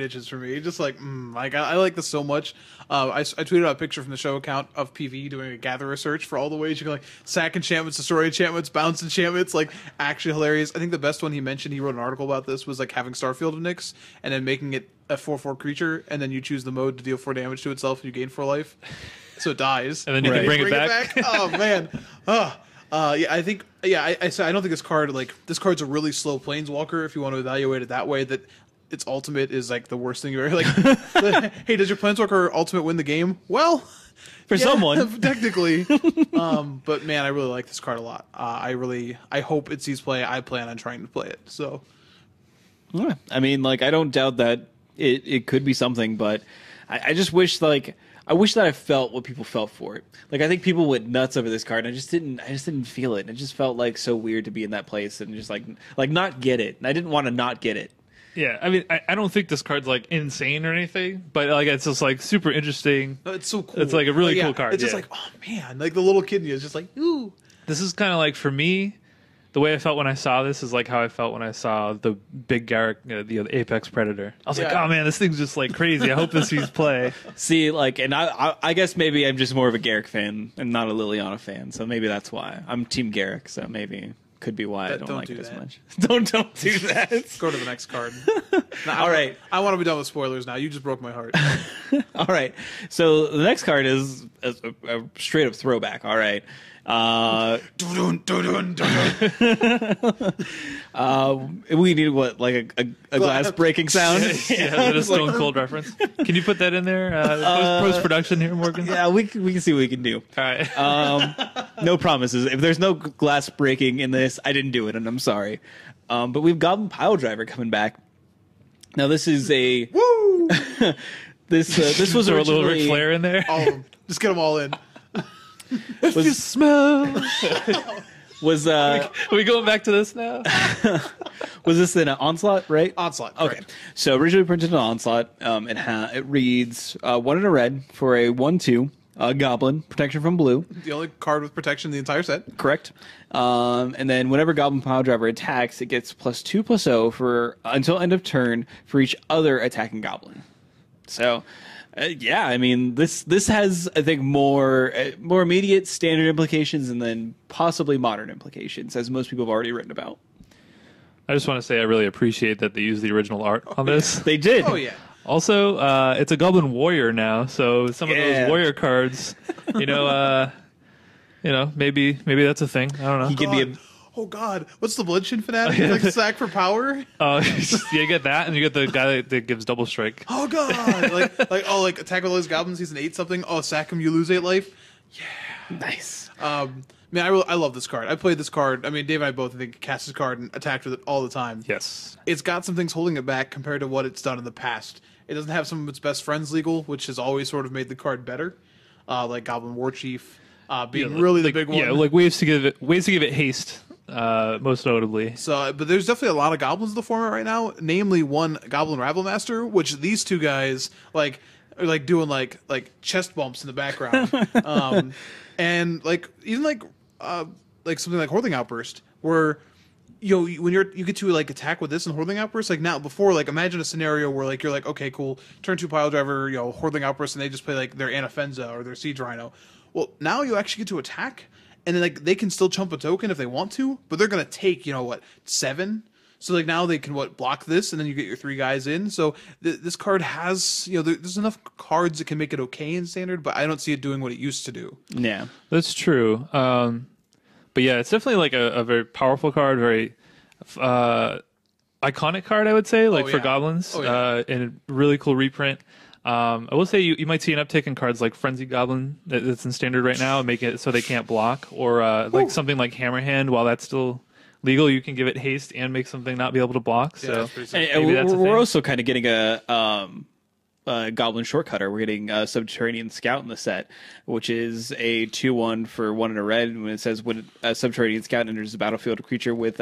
Speaker 3: itches for me. Just like, I like this so much. I tweeted out a picture from the show account of PV doing a gatherer search for all the ways you can like sack enchantments, destroy enchantments, bounce enchantments. Like, actually hilarious. I think the best one he mentioned, he wrote an article about this, was like having Starfield of Nyx and then making it a 4/4 creature, and then you choose the mode to deal 4 damage to itself and you gain 4 life, so it dies.
Speaker 2: And then you can bring it back.
Speaker 3: Oh man. I think I don't think this card's a really slow planeswalker if you want to evaluate it that way, that its ultimate is like the worst thing you ever like. Hey, does your planeswalker ultimate win the game? Well,
Speaker 1: For someone.
Speaker 3: technically. But man, I really like this card a lot. I hope it sees play. I plan on trying to play it. So
Speaker 1: I mean, like, I don't doubt that it could be something, but I just wish, like, I wish that I felt what people felt for it. Like I think people went nuts over this card, and I just didn't feel it. It just felt like so weird to be in that place and just like not get it. And I didn't want to not get it.
Speaker 2: Yeah, I mean, I don't think this card's like insane or anything, but like it's just like super interesting.
Speaker 3: No, it's so cool.
Speaker 2: It's like a really cool card.
Speaker 3: It's just like, oh man, like the little kid in you is just like, ooh.
Speaker 2: This is kind of like for me. The way I felt when I saw this is like how I felt when I saw the big Garrick, the Apex Predator. I was like, oh man, this thing's just like crazy. I hope this sees play.
Speaker 1: See, like, and I guess maybe I'm just more of a Garrick fan and not a Liliana fan, so maybe that's why. I'm Team Garrick, so maybe could be why I don't like it as much. Don't do that.
Speaker 3: Go to the next card.
Speaker 1: All right.
Speaker 3: I want to be done with spoilers now. You just broke my heart.
Speaker 1: All right. So the next card is a straight up throwback. All right. We need what, like a glass breaking sound?
Speaker 2: Yeah, a Stone Cold reference. Can you put that in there? Post production here, Morgan.
Speaker 1: Yeah, we can see what we can do.
Speaker 2: All right.
Speaker 1: No promises. If there's no glass breaking in this, I didn't do it, and I'm sorry. But we've Goblin Piledriver coming back. Now this is a
Speaker 3: Woo!
Speaker 1: this was
Speaker 2: a
Speaker 1: originally
Speaker 2: little Ric Flair in there.
Speaker 3: All of them. Just get them all in.
Speaker 2: If you smell.
Speaker 1: Was
Speaker 2: Are we going back to this now?
Speaker 1: was this in an Onslaught, right?
Speaker 3: Onslaught.
Speaker 1: Okay.
Speaker 3: Correct.
Speaker 1: So originally printed in Onslaught, it reads 1 and a red for a 1/2 Goblin, protection from blue.
Speaker 3: The only card with protection in the entire set.
Speaker 1: Correct. And then whenever Goblin Piledriver attacks, it gets +2/+0 for until end of turn for each other attacking Goblin. So, yeah, I mean this has, I think, more immediate standard implications and then possibly modern implications, as most people have already written about.
Speaker 2: I just want to say I really appreciate that they used the original art on this.
Speaker 1: They did.
Speaker 3: Oh yeah.
Speaker 2: Also, it's a Goblin Warrior now, so some of those Warrior cards, maybe that's a thing. I don't know.
Speaker 1: He could be a.
Speaker 3: Oh God! What's the Bloodshed Fanatic? Like sack for power?
Speaker 2: You get that, and you get the guy that gives double strike.
Speaker 3: Oh God! like attack with all those goblins. He's an 8-something. Oh, sack him, you lose 8 life. Yeah,
Speaker 1: Nice.
Speaker 3: Man, I love this card. I played this card. I mean, Dave and I both, I think, cast this card and attacked with it all the time.
Speaker 2: Yes.
Speaker 3: It's got some things holding it back compared to what it's done in the past. It doesn't have some of its best friends legal, which has always sort of made the card better. Like Goblin War Chief being really the big one.
Speaker 2: Yeah, like ways to give it haste. Most notably.
Speaker 3: So, but there's definitely a lot of goblins in the format right now. Namely, one Goblin Ravelmaster, which these two guys are like doing like chest bumps in the background, and even something like Horthing Outburst, where when you get to like attack with this and Horthing Outburst, like now before, like imagine a scenario where like you're like, okay, cool, turn 2 Piledriver, Horthing Outburst, and they just play like their Anafenza or their Siege Rhino. Well, now you actually get to attack. And then, like, they can still chump a token if they want to, but they're going to take, 7? So, like, now they can, block this, and then you get your 3 guys in. So, this card has, there's enough cards that can make it okay in Standard, but I don't see it doing what it used to do.
Speaker 1: Yeah.
Speaker 2: That's true. But, yeah, it's definitely, like, a very powerful card, very iconic card, I would say, for Goblins.
Speaker 3: Oh, yeah.
Speaker 2: And a really cool reprint. I will say you might see an uptick in cards like Frenzied Goblin that's in Standard right now and make it so they can't block, or something like Hammerhand. While that's still legal, you can give it haste and make something not be able to block. So maybe that's a thing.
Speaker 1: We're also kind of getting a Goblin Shortcutter. We're getting a Subterranean Scout in the set, which is a 2/1 for 1 and a red. When it says when a Subterranean Scout enters the battlefield, a creature with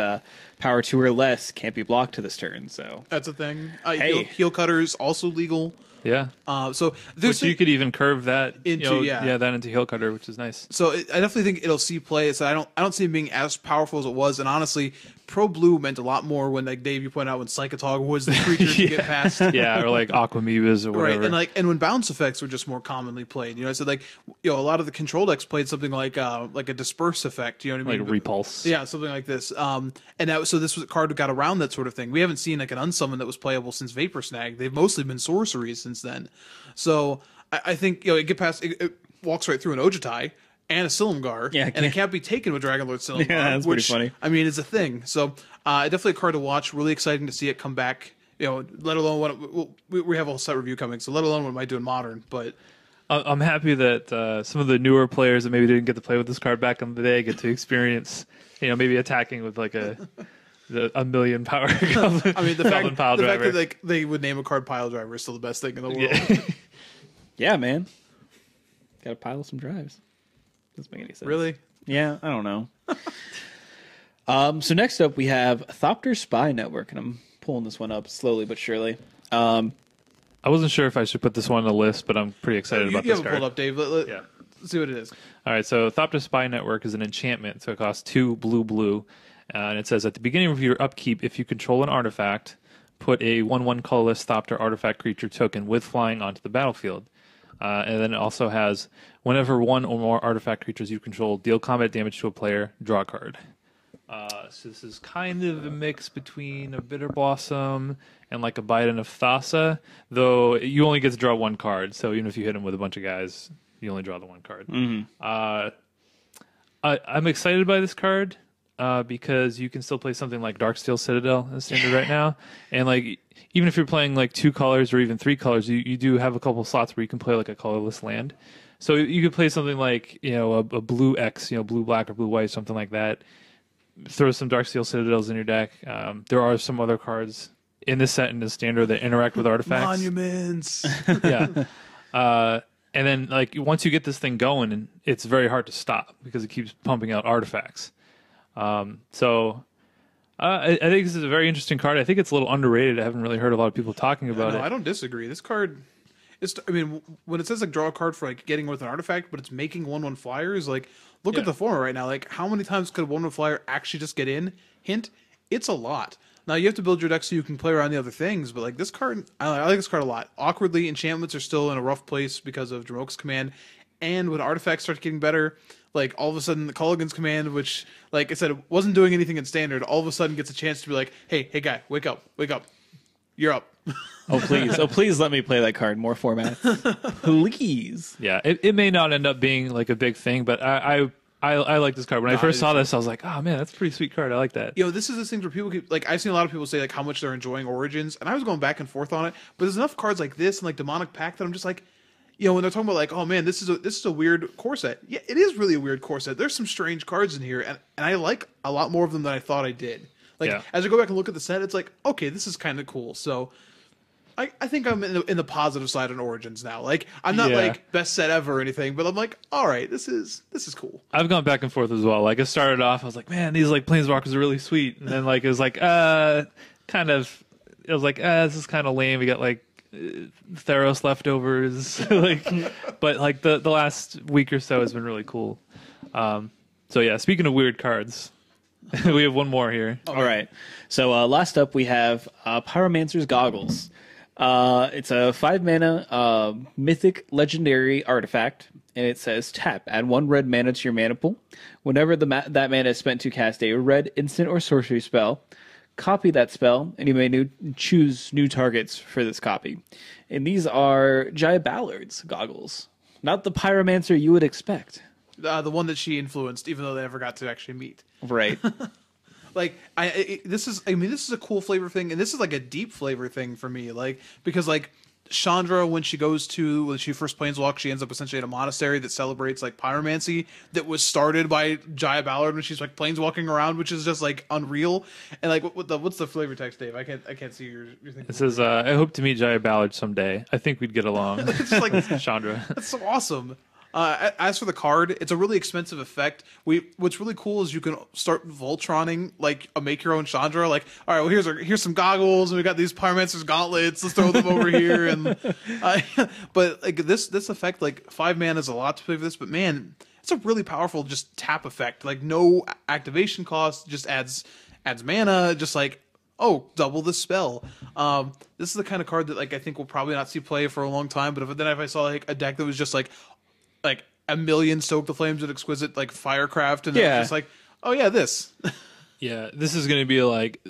Speaker 1: power 2 or less can't be blocked to this turn. So
Speaker 3: that's a thing.
Speaker 1: Hey.
Speaker 3: Heel Cutter is also legal.
Speaker 2: Yeah.
Speaker 3: So there's
Speaker 2: you could even curve that
Speaker 3: into
Speaker 2: that into Heel Cutter, which is nice.
Speaker 3: So I definitely think it'll see play. So I don't see it being as powerful as it was. And honestly, Pro Blue meant a lot more when, like Dave, you pointed out when Psychotog was the creature to get past.
Speaker 2: Yeah, or like Aquamoebas or whatever.
Speaker 3: Right, and when bounce effects were just more commonly played. So a lot of the control decks played something like a disperse effect. You know what I mean?
Speaker 2: Like Repulse.
Speaker 3: Yeah, something like this. And so this was a card that got around that sort of thing. We haven't seen like an unsummon that was playable since Vapor Snag. They've mostly been sorceries since then. So I think it get past it walks right through an Ojutai and a Silumgar, and it can't be taken with Dragonlord Silumgar.
Speaker 1: Yeah, that's pretty funny.
Speaker 3: I mean, it's a thing. So definitely a card to watch. Really exciting to see it come back. Let alone we have a whole set review coming. So let alone what it might do in Modern. But
Speaker 2: I'm happy that some of the newer players that maybe didn't get to play with this card back in the day get to experience, maybe attacking with like a million power Goblin. I mean, the fact
Speaker 3: that they would name a card Piledriver is still the best thing in the world.
Speaker 1: Yeah, man. Got to pile some drives. Doesn't make any sense.
Speaker 3: Really?
Speaker 1: Yeah, I don't know. So next up we have Thopter Spy Network, and I'm pulling this one up slowly but surely.
Speaker 2: I wasn't sure if I should put this one on the list, but I'm pretty excited about
Speaker 3: You
Speaker 2: this
Speaker 3: have it
Speaker 2: card.
Speaker 3: pulled up, Dave.
Speaker 2: Yeah.
Speaker 3: Let's see what it is.
Speaker 2: All right, so Thopter Spy Network is an enchantment, so it costs 2 blue, and it says at the beginning of your upkeep, if you control an artifact, put a 1/1 colorless Thopter artifact creature token with flying onto the battlefield. And then it also has, whenever one or more artifact creatures you control deal combat damage to a player, draw a card. So this is kind of a mix between a Bitter Blossom and like a Bidon of Thassa, though you only get to draw 1 card, so even if you hit him with a bunch of guys, you only draw the 1 card. I'm excited by this card because you can still play something like Darksteel Citadel in Standard right now, and like even if you're playing like 2 colors or even 3 colors, you do have a couple slots where you can play like a colorless land. So you could play something like a blue X, blue black or blue white, something like that. Throw some Darksteel Citadels in your deck. There are some other cards in this set and the Standard that interact with artifacts.
Speaker 3: Monuments.
Speaker 2: Yeah. And then, like, once you get this thing going, it's very hard to stop because it keeps pumping out artifacts. So I think this is a very interesting card. I think it's a little underrated. I haven't really heard a lot of people talking about it.
Speaker 3: I don't disagree. This card, when it says like draw a card for like getting with an artifact, but it's making 1/1 flyers. Like, look at the format right now. Like, how many times could a 1/1 flyer actually just get in? Hint: it's a lot. Now you have to build your deck so you can play around the other things, but like this card, I like this card a lot. Awkwardly, enchantments are still in a rough place because of Dromoka's command, and when artifacts start getting better, like all of a sudden the Mulligan's command, which like I said, it wasn't doing anything in Standard, all of a sudden gets a chance to be like, hey guy, wake up, you're up.
Speaker 1: Oh please let me play that card. More formats, please.
Speaker 2: Yeah, it may not end up being like a big thing, but I like this card. When I first saw this, I was like, oh man, that's a pretty sweet card. I like that.
Speaker 3: This is the thing where people keep, like, I've seen a lot of people say like how much they're enjoying Origins, and I was going back and forth on it, but there's enough cards like this and like Demonic Pact that I'm just like, when they're talking about like, oh man, this is a weird core set. Yeah, it is really a weird core set. There's some strange cards in here, and I like a lot more of them than I thought I did. Like, as I go back and look at the set, it's like, okay, this is kind of cool. So I think I'm in the positive side on Origins now. Like, I'm not like best set ever or anything, but I'm like, all right, this is cool.
Speaker 2: I've gone back and forth as well. Like, it started off, I was like, man, these like Planeswalkers are really sweet, and then like it was like, this is kind of lame. We got like Theros leftovers, but like the last week or so has been really cool. So yeah, speaking of weird cards, we have one more here.
Speaker 1: All right. So last up we have Pyromancer's Goggles. It's a 5-mana mythic legendary artifact, and it says tap, add 1 red mana to your mana pool. Whenever that mana is spent to cast a red instant or sorcery spell, copy that spell, and you may choose new targets for this copy. And these are Jaya Ballard's Goggles, not the Pyromancer you would expect.
Speaker 3: The one that she influenced, even though they never got to actually meet.
Speaker 1: Right.
Speaker 3: Like, this is a cool flavor thing, and this is like a deep flavor thing for me, like, because like Chandra, when she first planeswalks, she ends up essentially in a monastery that celebrates like pyromancy that was started by Jaya Ballard when she's like planeswalking around, which is just like unreal. And like, what's the flavor text, Dave? I can't see your thing.
Speaker 2: It says, I hope to meet Jaya Ballard someday. I think we'd get along.
Speaker 3: It's just like
Speaker 2: Chandra.
Speaker 3: That's so awesome. As for the card, it's a really expensive effect. What's really cool is you can start Voltroning like a make your own Chandra. Like, all right, well here's some goggles, and we got these Pyromancer's gauntlets. Let's throw them over here. And but like this effect, like 5 mana is a lot to play for this, but man, it's a really powerful just tap effect. Like no activation cost, just adds mana. Just like, oh, double the spell. This is the kind of card that like I think we'll probably not see play for a long time. But if I saw like a deck that was just like a million Stoke the Flames with Exquisite like Firecraft, and it's just like, oh yeah, this.
Speaker 2: Yeah, this is going to be like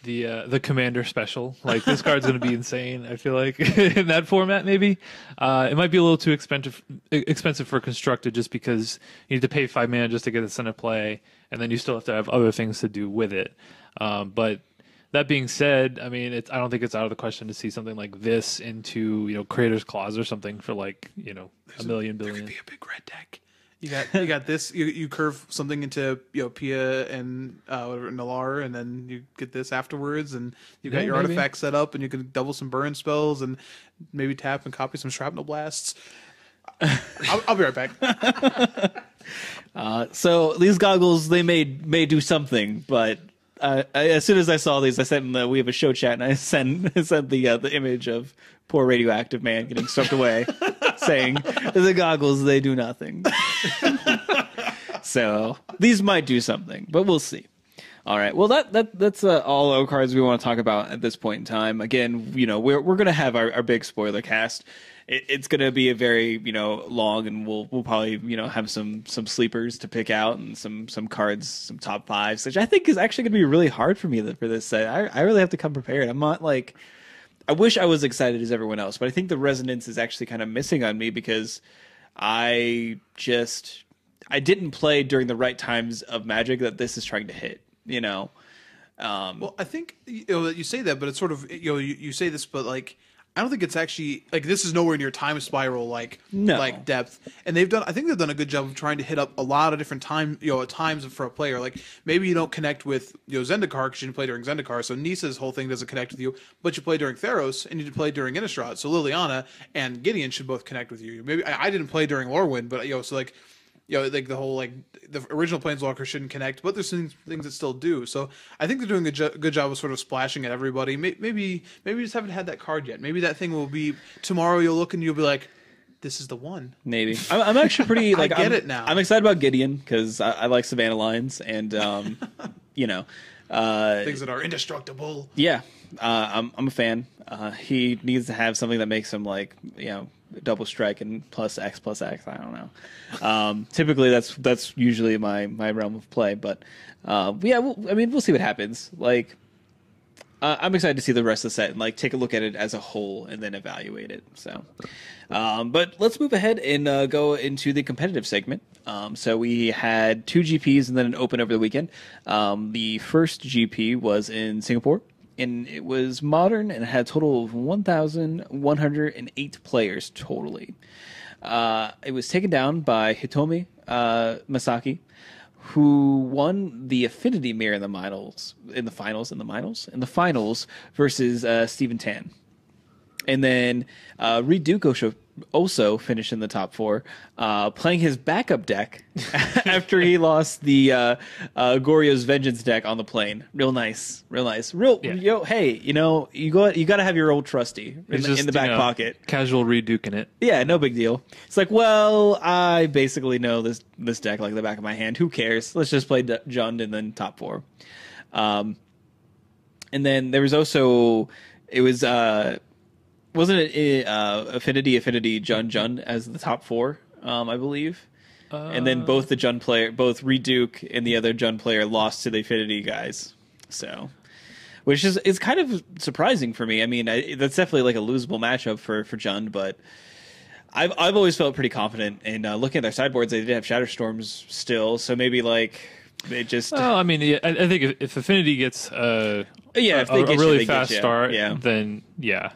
Speaker 2: the Commander special. Like, this card's going to be insane, I feel like, in that format maybe. It might be a little too expensive for Constructed, just because you need to pay 5 mana just to get this into play, and then you still have to have other things to do with it. But that being said, I mean, I don't think it's out of the question to see something like this into, Creator's Clause or something for like, a million billion.
Speaker 3: There could be a big red deck. You got this. You curve something into Pia and whatever Nalar, and then you get this afterwards, and you got your artifact set up, and you can double some burn spells, and maybe tap and copy some Shrapnel Blasts. I'll be right back.
Speaker 1: So these goggles, they may do something, but as soon as I saw these, I sent we have a show chat, and I sent the image of poor radioactive man getting swept away, saying the goggles, they do nothing. So these might do something, but we'll see. All right. Well, that's all our cards we want to talk about at this point in time. Again, we're going to have our big spoiler cast. It's going to be a very long, and we'll probably have some sleepers to pick out and some cards, some top fives, which I think is actually going to be really hard for me for this set. I really have to come prepared. I'm not like, I wish I was excited as everyone else, but I think the resonance is actually kind of missing on me because I didn't play during the right times of Magic that this is trying to hit. Well,
Speaker 3: I think you say that, but it's sort of you say this, but like I don't think it's actually like this is nowhere near time spiral like depth. And I think they've done a good job of trying to hit up a lot of different times for a player. Like maybe you don't connect with Zendikar because you didn't play during Zendikar, so Nisa's whole thing doesn't connect with you, but you play during Theros and you play during Innistrad. So Liliana and Gideon should both connect with you. Maybe I didn't play during Lorwyn, but so like like the whole the original Planeswalker shouldn't connect, but there's things that still do. So I think they're doing a good job of sort of splashing at everybody. Maybe we just haven't had that card yet. Maybe that thing will be tomorrow. You'll look and you'll be like, "This is the one."
Speaker 1: Maybe I'm actually pretty like
Speaker 3: I get it now.
Speaker 1: I'm excited about Gideon because I like Savannah Lines and things
Speaker 3: that are indestructible.
Speaker 1: Yeah, I'm a fan. He needs to have something that makes him like double strike and plus X. I don't know. Typically, that's usually my realm of play. But we'll see what happens. Like, I'm excited to see the rest of the set and like take a look at it as a whole and then evaluate it. So, but let's move ahead and go into the competitive segment. So we had 2 GPs and then an open over the weekend. The first GP was in Singapore. And it was modern and it had a total of 1,108 players totally. It was taken down by Hitomi Masaki, who won the Affinity Mirror in the finals versus Stephen Tan. And then Reed Duke also finished in the top 4, playing his backup deck after he lost the Goryo's Vengeance deck on the plane. Real nice. Hey, you got to have your old trusty in the back pocket.
Speaker 2: Casual Reed Duke in it.
Speaker 1: Yeah, no big deal. It's like, well, I basically know this deck like the back of my hand. Who cares? Let's just play Jund and then top 4. And then there was also wasn't it Affinity Jund as the top 4, I believe? And then both the Jund player, both Reduke and the other Jund player lost to the Affinity guys. So, which is kind of surprising for me. I mean, that's definitely like a losable matchup for Jund, but I've always felt pretty confident. And looking at their sideboards, they did have Shatterstorms still, so maybe like they just.
Speaker 2: Oh, I mean, I think if Affinity gets a really fast start, then yeah.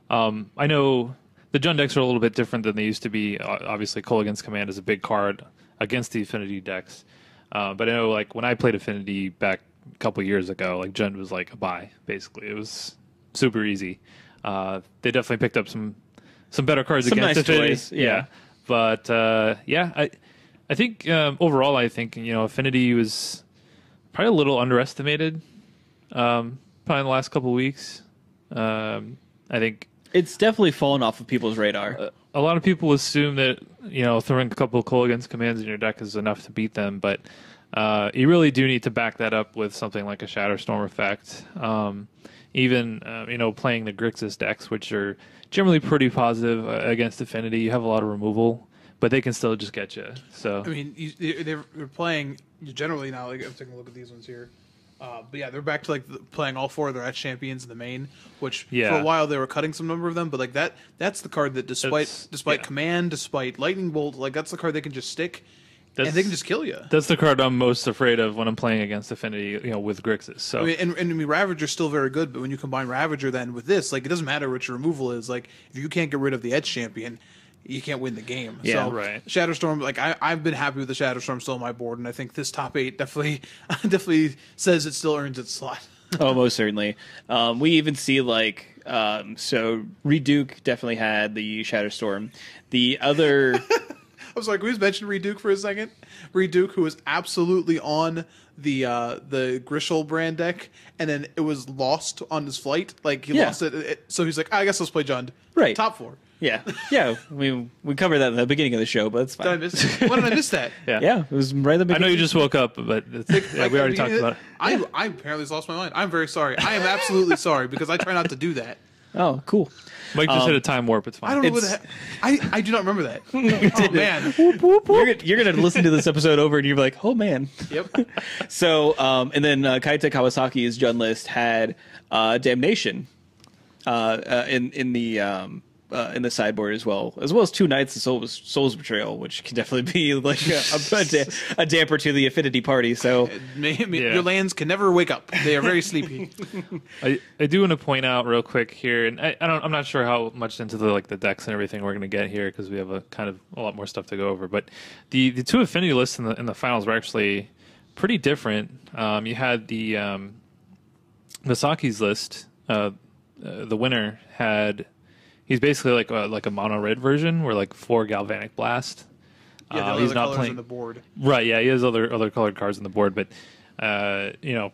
Speaker 2: I know the Jund decks are a little bit different than they used to be. Obviously, Mulligan's Command is a big card against the Affinity decks. But I know, like, when I played Affinity back a couple years ago, like, Jund was like a buy, basically. It was super easy. They definitely picked up some better cards
Speaker 1: some
Speaker 2: against
Speaker 1: nice
Speaker 2: Affinity.
Speaker 1: Toys, yeah.
Speaker 2: But, I think overall, Affinity was probably a little underestimated probably in the last couple of weeks. I think
Speaker 1: it's definitely fallen off of people's radar.
Speaker 2: A lot of people assume that throwing a couple of Mulligan's commands in your deck is enough to beat them, but you really do need to back that up with something like a Shatterstorm effect. Even playing the Grixis decks, which are generally pretty positive against Affinity, you have a lot of removal, but they can still just get you. So
Speaker 3: I mean, they're playing generally now. Like I'm taking a look at these ones here. But yeah, they're back to like playing all 4 of their Etch champions in the main, which for a while they were cutting some number of them. But like that's the card that despite command, despite lightning bolt, like that's the card they can just stick and they can just kill you.
Speaker 2: That's the card I'm most afraid of when I'm playing against Affinity, with Grixis. So
Speaker 3: I mean, Ravager's still very good, but when you combine Ravager then with this, like it doesn't matter what your removal is. Like if you can't get rid of the Etch champion, you can't win the game.
Speaker 1: Yeah,
Speaker 3: so,
Speaker 2: right.
Speaker 3: Shatterstorm, like I've been happy with the Shatterstorm still on my board, and I think this top 8 definitely says it still earns its slot.
Speaker 1: Oh, most certainly. We even see so Reduke definitely had the Shatterstorm. The other,
Speaker 3: I was like, we just mentioned Reduke for a second. Reduke, who was absolutely on the Grishol brand deck, and then it was lost on his flight. Like he lost it, so he's like, I guess let's play Jund.
Speaker 1: Right.
Speaker 3: Top 4.
Speaker 1: yeah. We covered that at the beginning of the show, but it's fine.
Speaker 3: Why did I miss that?
Speaker 1: Yeah, it was right at the
Speaker 2: I
Speaker 1: beginning.
Speaker 2: know you just woke up, but we already talked about it.
Speaker 3: I apparently just lost my mind. I'm very sorry. I am absolutely sorry because I try not to do that.
Speaker 1: Oh, cool.
Speaker 2: Mike just hit a time warp. It's fine.
Speaker 3: I don't know what I do not remember that. Oh man.
Speaker 1: You're gonna listen to this episode over and you're like, oh man.
Speaker 3: Yep.
Speaker 1: So, and then Kaita Kawasaki's Jund list had Damnation in the sideboard as well as 2 Knights of Soul's Betrayal, which can definitely be like a damper to the Affinity party. So
Speaker 3: your lands can never wake up; they are very sleepy.
Speaker 2: I do want to point out real quick here, and I'm not sure how much into the decks and everything we're going to get here because we have a lot more stuff to go over. But the 2 Affinity lists in the finals were actually pretty different. You had the Saki's list. The winner had. He's basically like a mono red version, where 4 Galvanic Blast.
Speaker 3: Yeah,
Speaker 2: he's not
Speaker 3: colors
Speaker 2: playing
Speaker 3: on the board.
Speaker 2: Right. Yeah, he has other colored cards on the board, but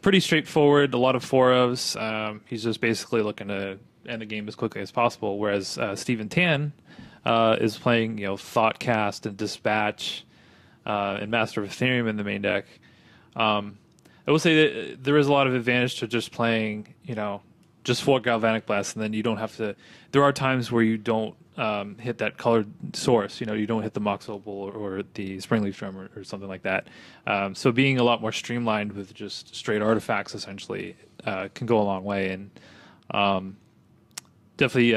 Speaker 2: pretty straightforward. A lot of 4-ofs. He's just basically looking to end the game as quickly as possible. Whereas Steven Tan is playing Thoughtcast and Dispatch and Master of Ethereum in the main deck. I will say that there is a lot of advantage to just playing just 4 Galvanic Blasts, and then you don't have to. There are times where you don't hit that colored source. You don't hit the Mox Opal or the Springleaf Drum or something like that. So being a lot more streamlined with just straight artifacts essentially can go a long way. And definitely,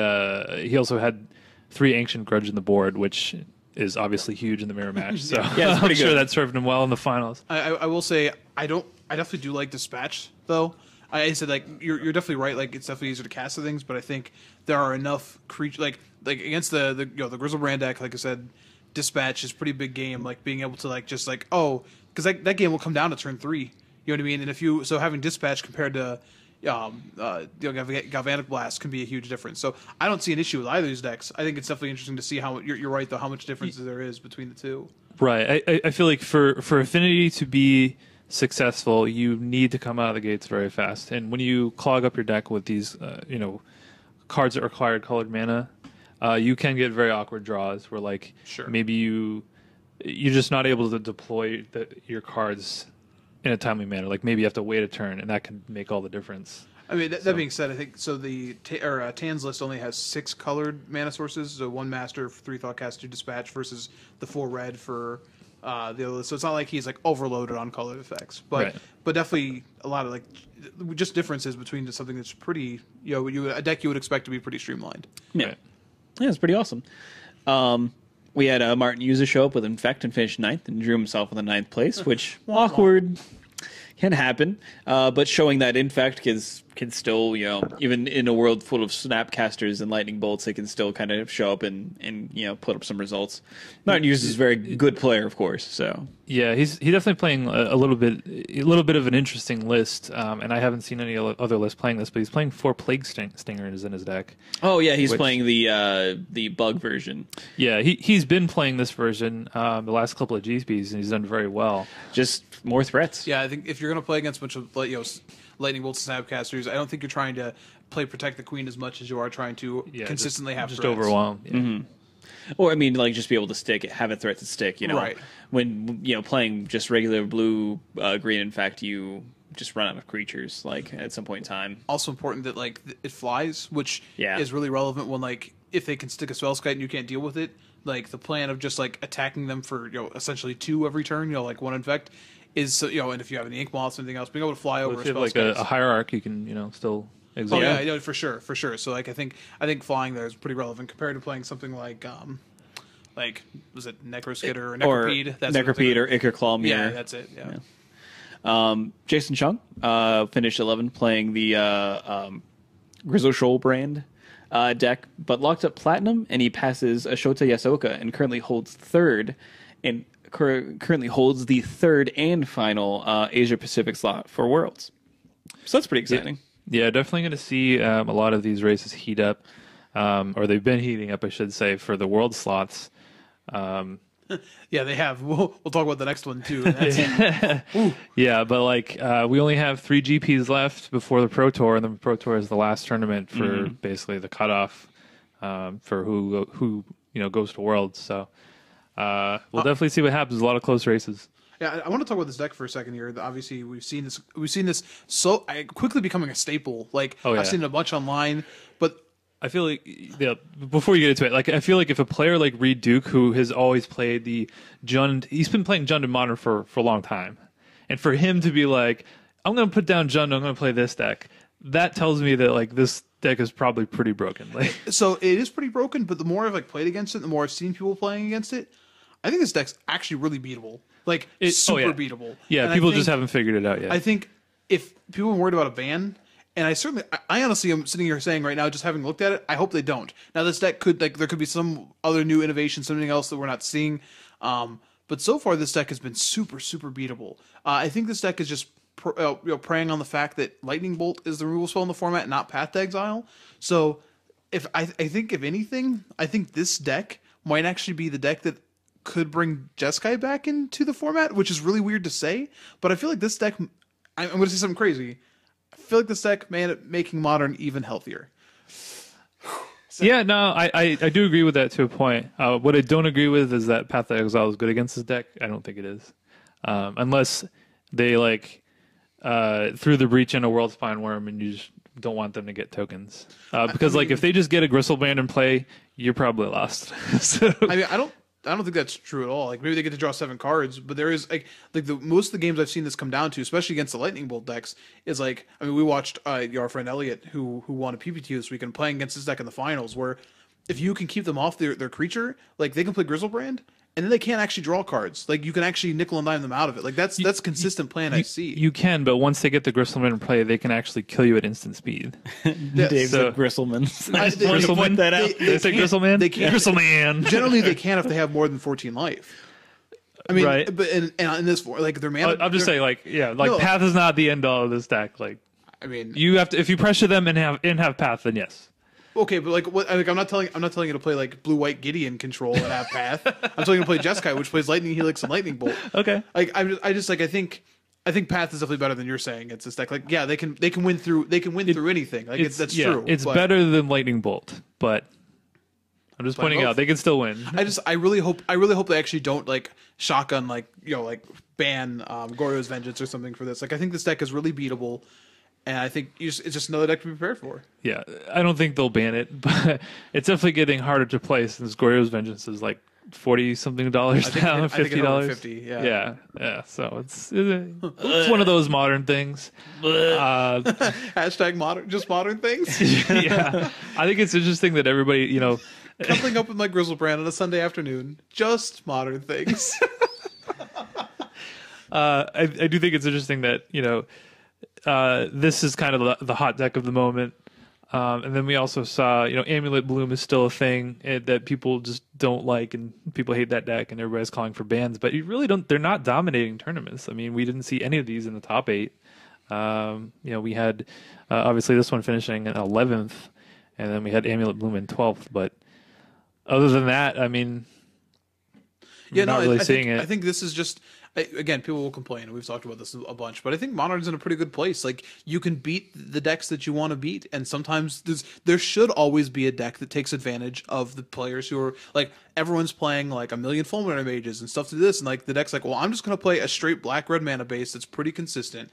Speaker 2: he also had 3 Ancient Grudge in the board, which is obviously huge in the mirror match. So
Speaker 1: yeah, it's pretty
Speaker 2: I'm sure
Speaker 1: good.
Speaker 2: that served him well in the finals.
Speaker 3: I will say I definitely do like Dispatch though. I said you're definitely right. It's definitely easier to cast the things, but I think there are enough creatures like against the Grizzlebrand deck. Like I said, Dispatch is a pretty big game. Being able to because that game will come down to turn 3. You know what I mean? And having Dispatch compared to Galvanic Blast can be a huge difference. So I don't see an issue with either of these decks. I think it's definitely interesting to see how you're right though, how much difference there is between the two.
Speaker 2: Right. I feel like for Affinity to be successful, you need to come out of the gates very fast. And when you clog up your deck with these, cards that require colored mana, you can get very awkward draws where maybe you're just not able to deploy your cards in a timely manner. Maybe you have to wait a turn, and that can make all the difference.
Speaker 3: I mean, that being said, I think so. The Tan's list only has 6 colored mana sources, so 1 Master, 3 Thoughtcast, 2 Dispatch, versus the 4 red for the other list. So it's not like he's overloaded on colored effects, but definitely a lot of just differences between something that's pretty a deck you would expect to be pretty streamlined.
Speaker 1: Yeah, yeah, it's pretty awesome. We had Martin Yuza show up with Infect and finish 9th and drew himself in the 9th place, which awkward. Can happen, but showing that Infect can still, even in a world full of Snapcasters and Lightning Bolts, it can still kind of show up and put up some results. Martin Hughes is a very good player, of course. So
Speaker 2: yeah, he's definitely playing a little bit of an interesting list, and I haven't seen any other lists playing this, but he's playing 4 Plague Stingers in his deck.
Speaker 1: Oh yeah, he's playing the bug version.
Speaker 2: Yeah, he's been playing this version the last couple of GSPs, and he's done very well.
Speaker 1: Just more threats.
Speaker 3: Yeah, I think if you're going to play against a bunch of Lightning Bolts and Snapcasters, I don't think you're trying to play Protect the Queen as much as you are trying to consistently have
Speaker 2: just
Speaker 3: threats.
Speaker 2: overwhelm. Yeah.
Speaker 1: Mm-hmm. Or I mean, just be able to have a threat to stick.
Speaker 3: Right.
Speaker 1: When playing just regular blue green, in fact, you just run out of creatures at some point in time.
Speaker 3: Also important that it flies, which is really relevant when if they can stick a Spellskite and you can't deal with it, the plan of just attacking them for essentially 2 every turn, 1 Infect. Is and if you have any ink moths or anything else, being able to fly over.
Speaker 2: If you have a hierarch, you can still exile.
Speaker 3: Oh yeah, for sure. So I think flying there is pretty relevant compared to playing something was it Necroskid or Necropede?
Speaker 1: Necropede or Ichor Claw Mirror.
Speaker 3: Yeah, that's it. Yeah.
Speaker 1: Jason Chung finished 11 playing the Grizzle Shoal brand deck, but locked up Platinum, and he passes Ashota Yasoka and currently holds 3rd and currently holds the 3rd and final Asia Pacific slot for Worlds. So that's pretty exciting.
Speaker 2: Yeah, definitely going to see a lot of these races heat up, or they've been heating up, I should say, for the world slots.
Speaker 3: Yeah, they have. We'll talk about the next one too. That's,
Speaker 2: Yeah, but like we only have 3 GPs left before the Pro Tour, and the Pro Tour is the last tournament for basically the cutoff for who goes to Worlds. So we'll definitely see what happens. A lot of close races.
Speaker 3: Yeah, I want to talk about this deck for a second here. Obviously, we've seen this so quickly becoming a staple. Like I've seen it a bunch online, but
Speaker 2: I feel like before you get into it, like I feel like if a player like Reed Duke, who has always played the Jund, he's been playing Jund and Modern for a long time, and for him to be like, I'm going to put down Jund, I'm going to play this deck, that tells me that like this deck is probably pretty broken. Like,
Speaker 3: so it is pretty broken, but the more I've like played against it, the more I've seen people playing against it, I think this deck's actually really beatable. Like super beatable.
Speaker 2: Yeah,
Speaker 3: and
Speaker 2: people just haven't figured it out yet.
Speaker 3: I think if people are worried about a ban, and I honestly am sitting here saying right now, just having looked at it, I hope they don't. Now this deck there could be some other new innovation, something else that we're not seeing. But so far this deck has been super, super beatable. I think this deck is just preying on the fact that Lightning Bolt is the removal spell in the format, not Path to Exile. So if I think if anything, I think this deck might actually be the deck that could bring Jeskai back into the format, which is really weird to say. But I feel like this deck, I'm going to say something crazy. I feel like this deck may end up making Modern even healthier.
Speaker 2: Yeah, no, I do agree with that to a point. What I don't agree with is that Path to Exile is good against this deck. I don't think it is. Unless they like threw the breach in a World Spine Worm and you just don't want them to get tokens. Because like if they just get a Gristleband in play, you're probably lost. So
Speaker 3: I mean, I don't think that's true at all. Like maybe they get to draw 7 cards, but there is like the most of the games I've seen this come down to, especially against the Lightning Bolt decks, is like I mean we watched our friend Elliot who won a PPT this weekend playing against this deck in the finals, where if you can keep them off their creature, like they can play Grizzlebrand, and then they can't actually draw cards. Like you can actually nickel and dime them out of it. Like that's consistent plan I see.
Speaker 2: You can, but once they get the Gristleman in play, they can actually kill you at instant speed.
Speaker 1: Dave's a Gristleman.
Speaker 2: Gristleman?
Speaker 1: That out.
Speaker 2: They say Gristleman?
Speaker 3: They can't.
Speaker 2: Gristleman.
Speaker 3: Generally, they can't if they have more than 14 life. I mean,
Speaker 2: right.
Speaker 3: But in this form, like their mana.
Speaker 2: I'm just saying, like, yeah, like
Speaker 3: No.
Speaker 2: Path is not the end all of this deck. Like,
Speaker 3: I mean,
Speaker 2: you have to if you pressure them and have Path, then yes.
Speaker 3: okay, but like what? Like I'm not telling you to play like blue white Gideon control and have Path. I'm telling you to play Jeskai, which plays Lightning Helix and Lightning Bolt.
Speaker 2: Okay.
Speaker 3: Like I just like I think Path is definitely better than you're saying. It's this deck. Like yeah, they can win through through anything. Like that's true.
Speaker 2: It's
Speaker 3: but
Speaker 2: better than Lightning Bolt, but I'm just pointing
Speaker 3: both?
Speaker 2: out they can still win.
Speaker 3: I really hope they actually don't like shotgun like ban Goryo's Vengeance or something for this. Like I think this deck is really beatable. And I think it's just another deck to be prepared for.
Speaker 2: Yeah, I don't think they'll ban it, but it's definitely getting harder to play since Goryo's Vengeance is like $40-something now, $50. Yeah. So it's one of those modern things.
Speaker 3: Hashtag modern, just modern things.
Speaker 2: Yeah, I think it's interesting that everybody,
Speaker 3: coupling up with my Grizzlebrand on a Sunday afternoon, just modern things.
Speaker 2: I do think it's interesting that this is kind of the hot deck of the moment. And then we also saw, Amulet Bloom is still a thing that people just don't like, and people hate that deck, and everybody's calling for bans. But you really don't. They're not dominating tournaments. I mean, we didn't see any of these in the top 8. We had obviously this one finishing in 11th, and then we had Amulet Bloom in 12th. But other than that, I mean, not really seeing it.
Speaker 3: I think this is just. Again, people will complain. We've talked about this a bunch, but I think Modern's in a pretty good place. Like you can beat the decks that you want to beat, and sometimes there should always be a deck that takes advantage of the players who are like everyone's playing like a million Fulminator mages and stuff to this, and like the deck's like, well, I'm just gonna play a straight black-red mana base that's pretty consistent,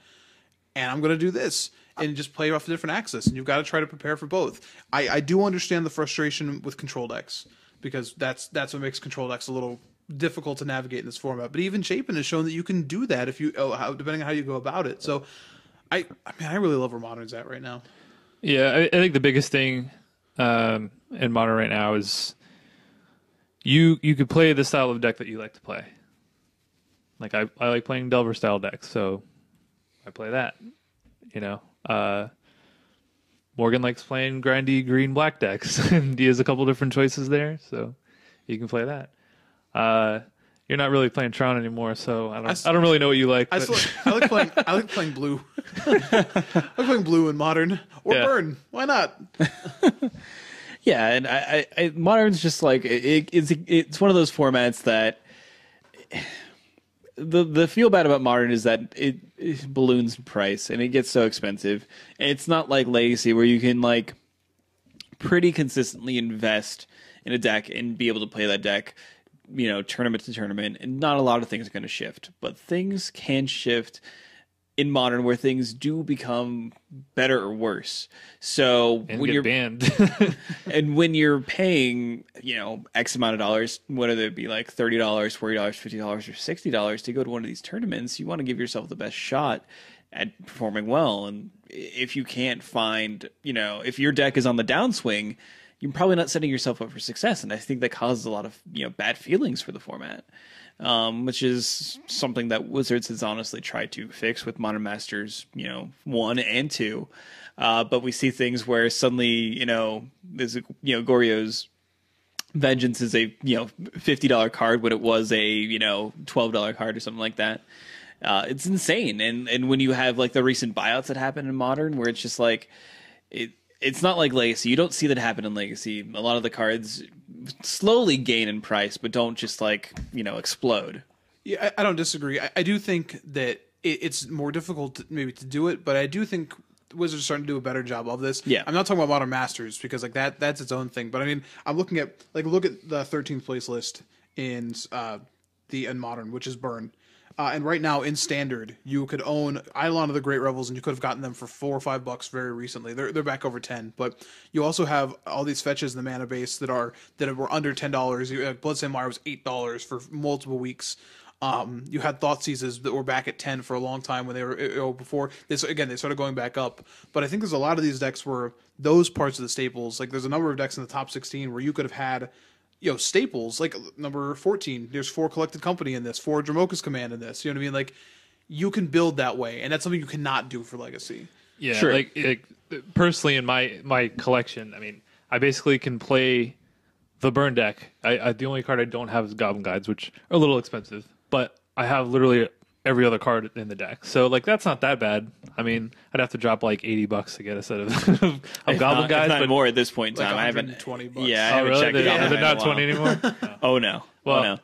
Speaker 3: and I'm gonna do this and just play off a different axis. And you've got to try to prepare for both. I do understand the frustration with control decks because that's what makes control decks a little difficult to navigate in this format, but even Chapin has shown that you can do that if you depending on how you go about it. So I really love where Modern's at right now.
Speaker 2: Yeah, I think the biggest thing in Modern right now is you could play the style of deck that you like to play. Like I like playing Delver style decks, so I play that. Morgan likes playing grindy green black decks, and he has a couple different choices there, so you can play that. you're not really playing Tron anymore, so I
Speaker 3: s-
Speaker 2: don't really know what you like.
Speaker 3: I,
Speaker 2: but-
Speaker 3: still, I like playing blue. I like playing blue in modern or
Speaker 2: Yeah.
Speaker 3: burn. Why not?
Speaker 1: Yeah, and Modern's just like it's one of those formats that the feel bad about Modern is that it balloons in price and it gets so expensive. And it's not like Legacy where you can like pretty consistently invest in a deck and be able to play that deck, you know, tournament to tournament, and not a lot of things are going to shift, but things can shift in Modern where things do become better or worse. So
Speaker 2: and
Speaker 1: when
Speaker 2: get
Speaker 1: you're
Speaker 2: banned.
Speaker 1: and when you're paying, you know, X amount of dollars, whether it be like $30, $40, $50, or $60 to go to one of these tournaments, you want to give yourself the best shot at performing well. And if you can't find, you know, if your deck is on the downswing, you're probably not setting yourself up for success. And I think that causes a lot of, you know, bad feelings for the format. Which is something that Wizards has honestly tried to fix with Modern Masters, you know, 1 and 2. But we see things where suddenly, you know, there's, you know, Goryo's Vengeance is a, you know, $50 card when it was a, you know, $12 card or something like that. It's insane. And when you have like the recent buyouts that happen in Modern where it's just like, it's not like Legacy. You don't see that happen in Legacy. A lot of the cards slowly gain in price, but don't just like, you know, explode.
Speaker 3: Yeah, I don't disagree. I do think that it's more difficult maybe to do it, but I do think Wizards are starting to do a better job of this.
Speaker 1: Yeah.
Speaker 3: I'm not talking about Modern Masters because like that's its own thing. But I mean, I'm looking at like look at the 13th place list in Modern, which is Burn. And right now in Standard, you could own Eidolon of the Great Revels, and you could have gotten them for $4 or $5 very recently. They're back over 10. But you also have all these fetches in the mana base that were under $10. Bloodstained Mire was $8 for multiple weeks. You had Thoughtseizes that were back at 10 for a long time when they were before this. Again, they started going back up. But I think there's a lot of these decks where those parts of the staples, like there's a number of decks in the top 16 where you could have had, you know, staples like number 14. There's 4 Collected Company in this, 4 Dramoka's Command in this. You know what I mean? Like you can build that way, and that's something you cannot do for Legacy.
Speaker 2: Yeah,
Speaker 1: Sure.
Speaker 2: like personally in my collection, I mean, I basically can play the burn deck. The only card I don't have is Goblin Guides, which are a little expensive, but I have literally every other card in the deck. So like that's not that bad. I mean, I'd have to drop like $80 to get a set of Goblin Guides,
Speaker 1: not
Speaker 2: but
Speaker 1: more at this point in
Speaker 3: Like
Speaker 1: time. I haven't.
Speaker 3: $120.
Speaker 1: Yeah, I
Speaker 2: oh
Speaker 1: haven't
Speaker 2: really?
Speaker 1: checked it out.
Speaker 2: They're not 20 anymore. No.
Speaker 1: Oh no.
Speaker 2: Well,
Speaker 1: oh no.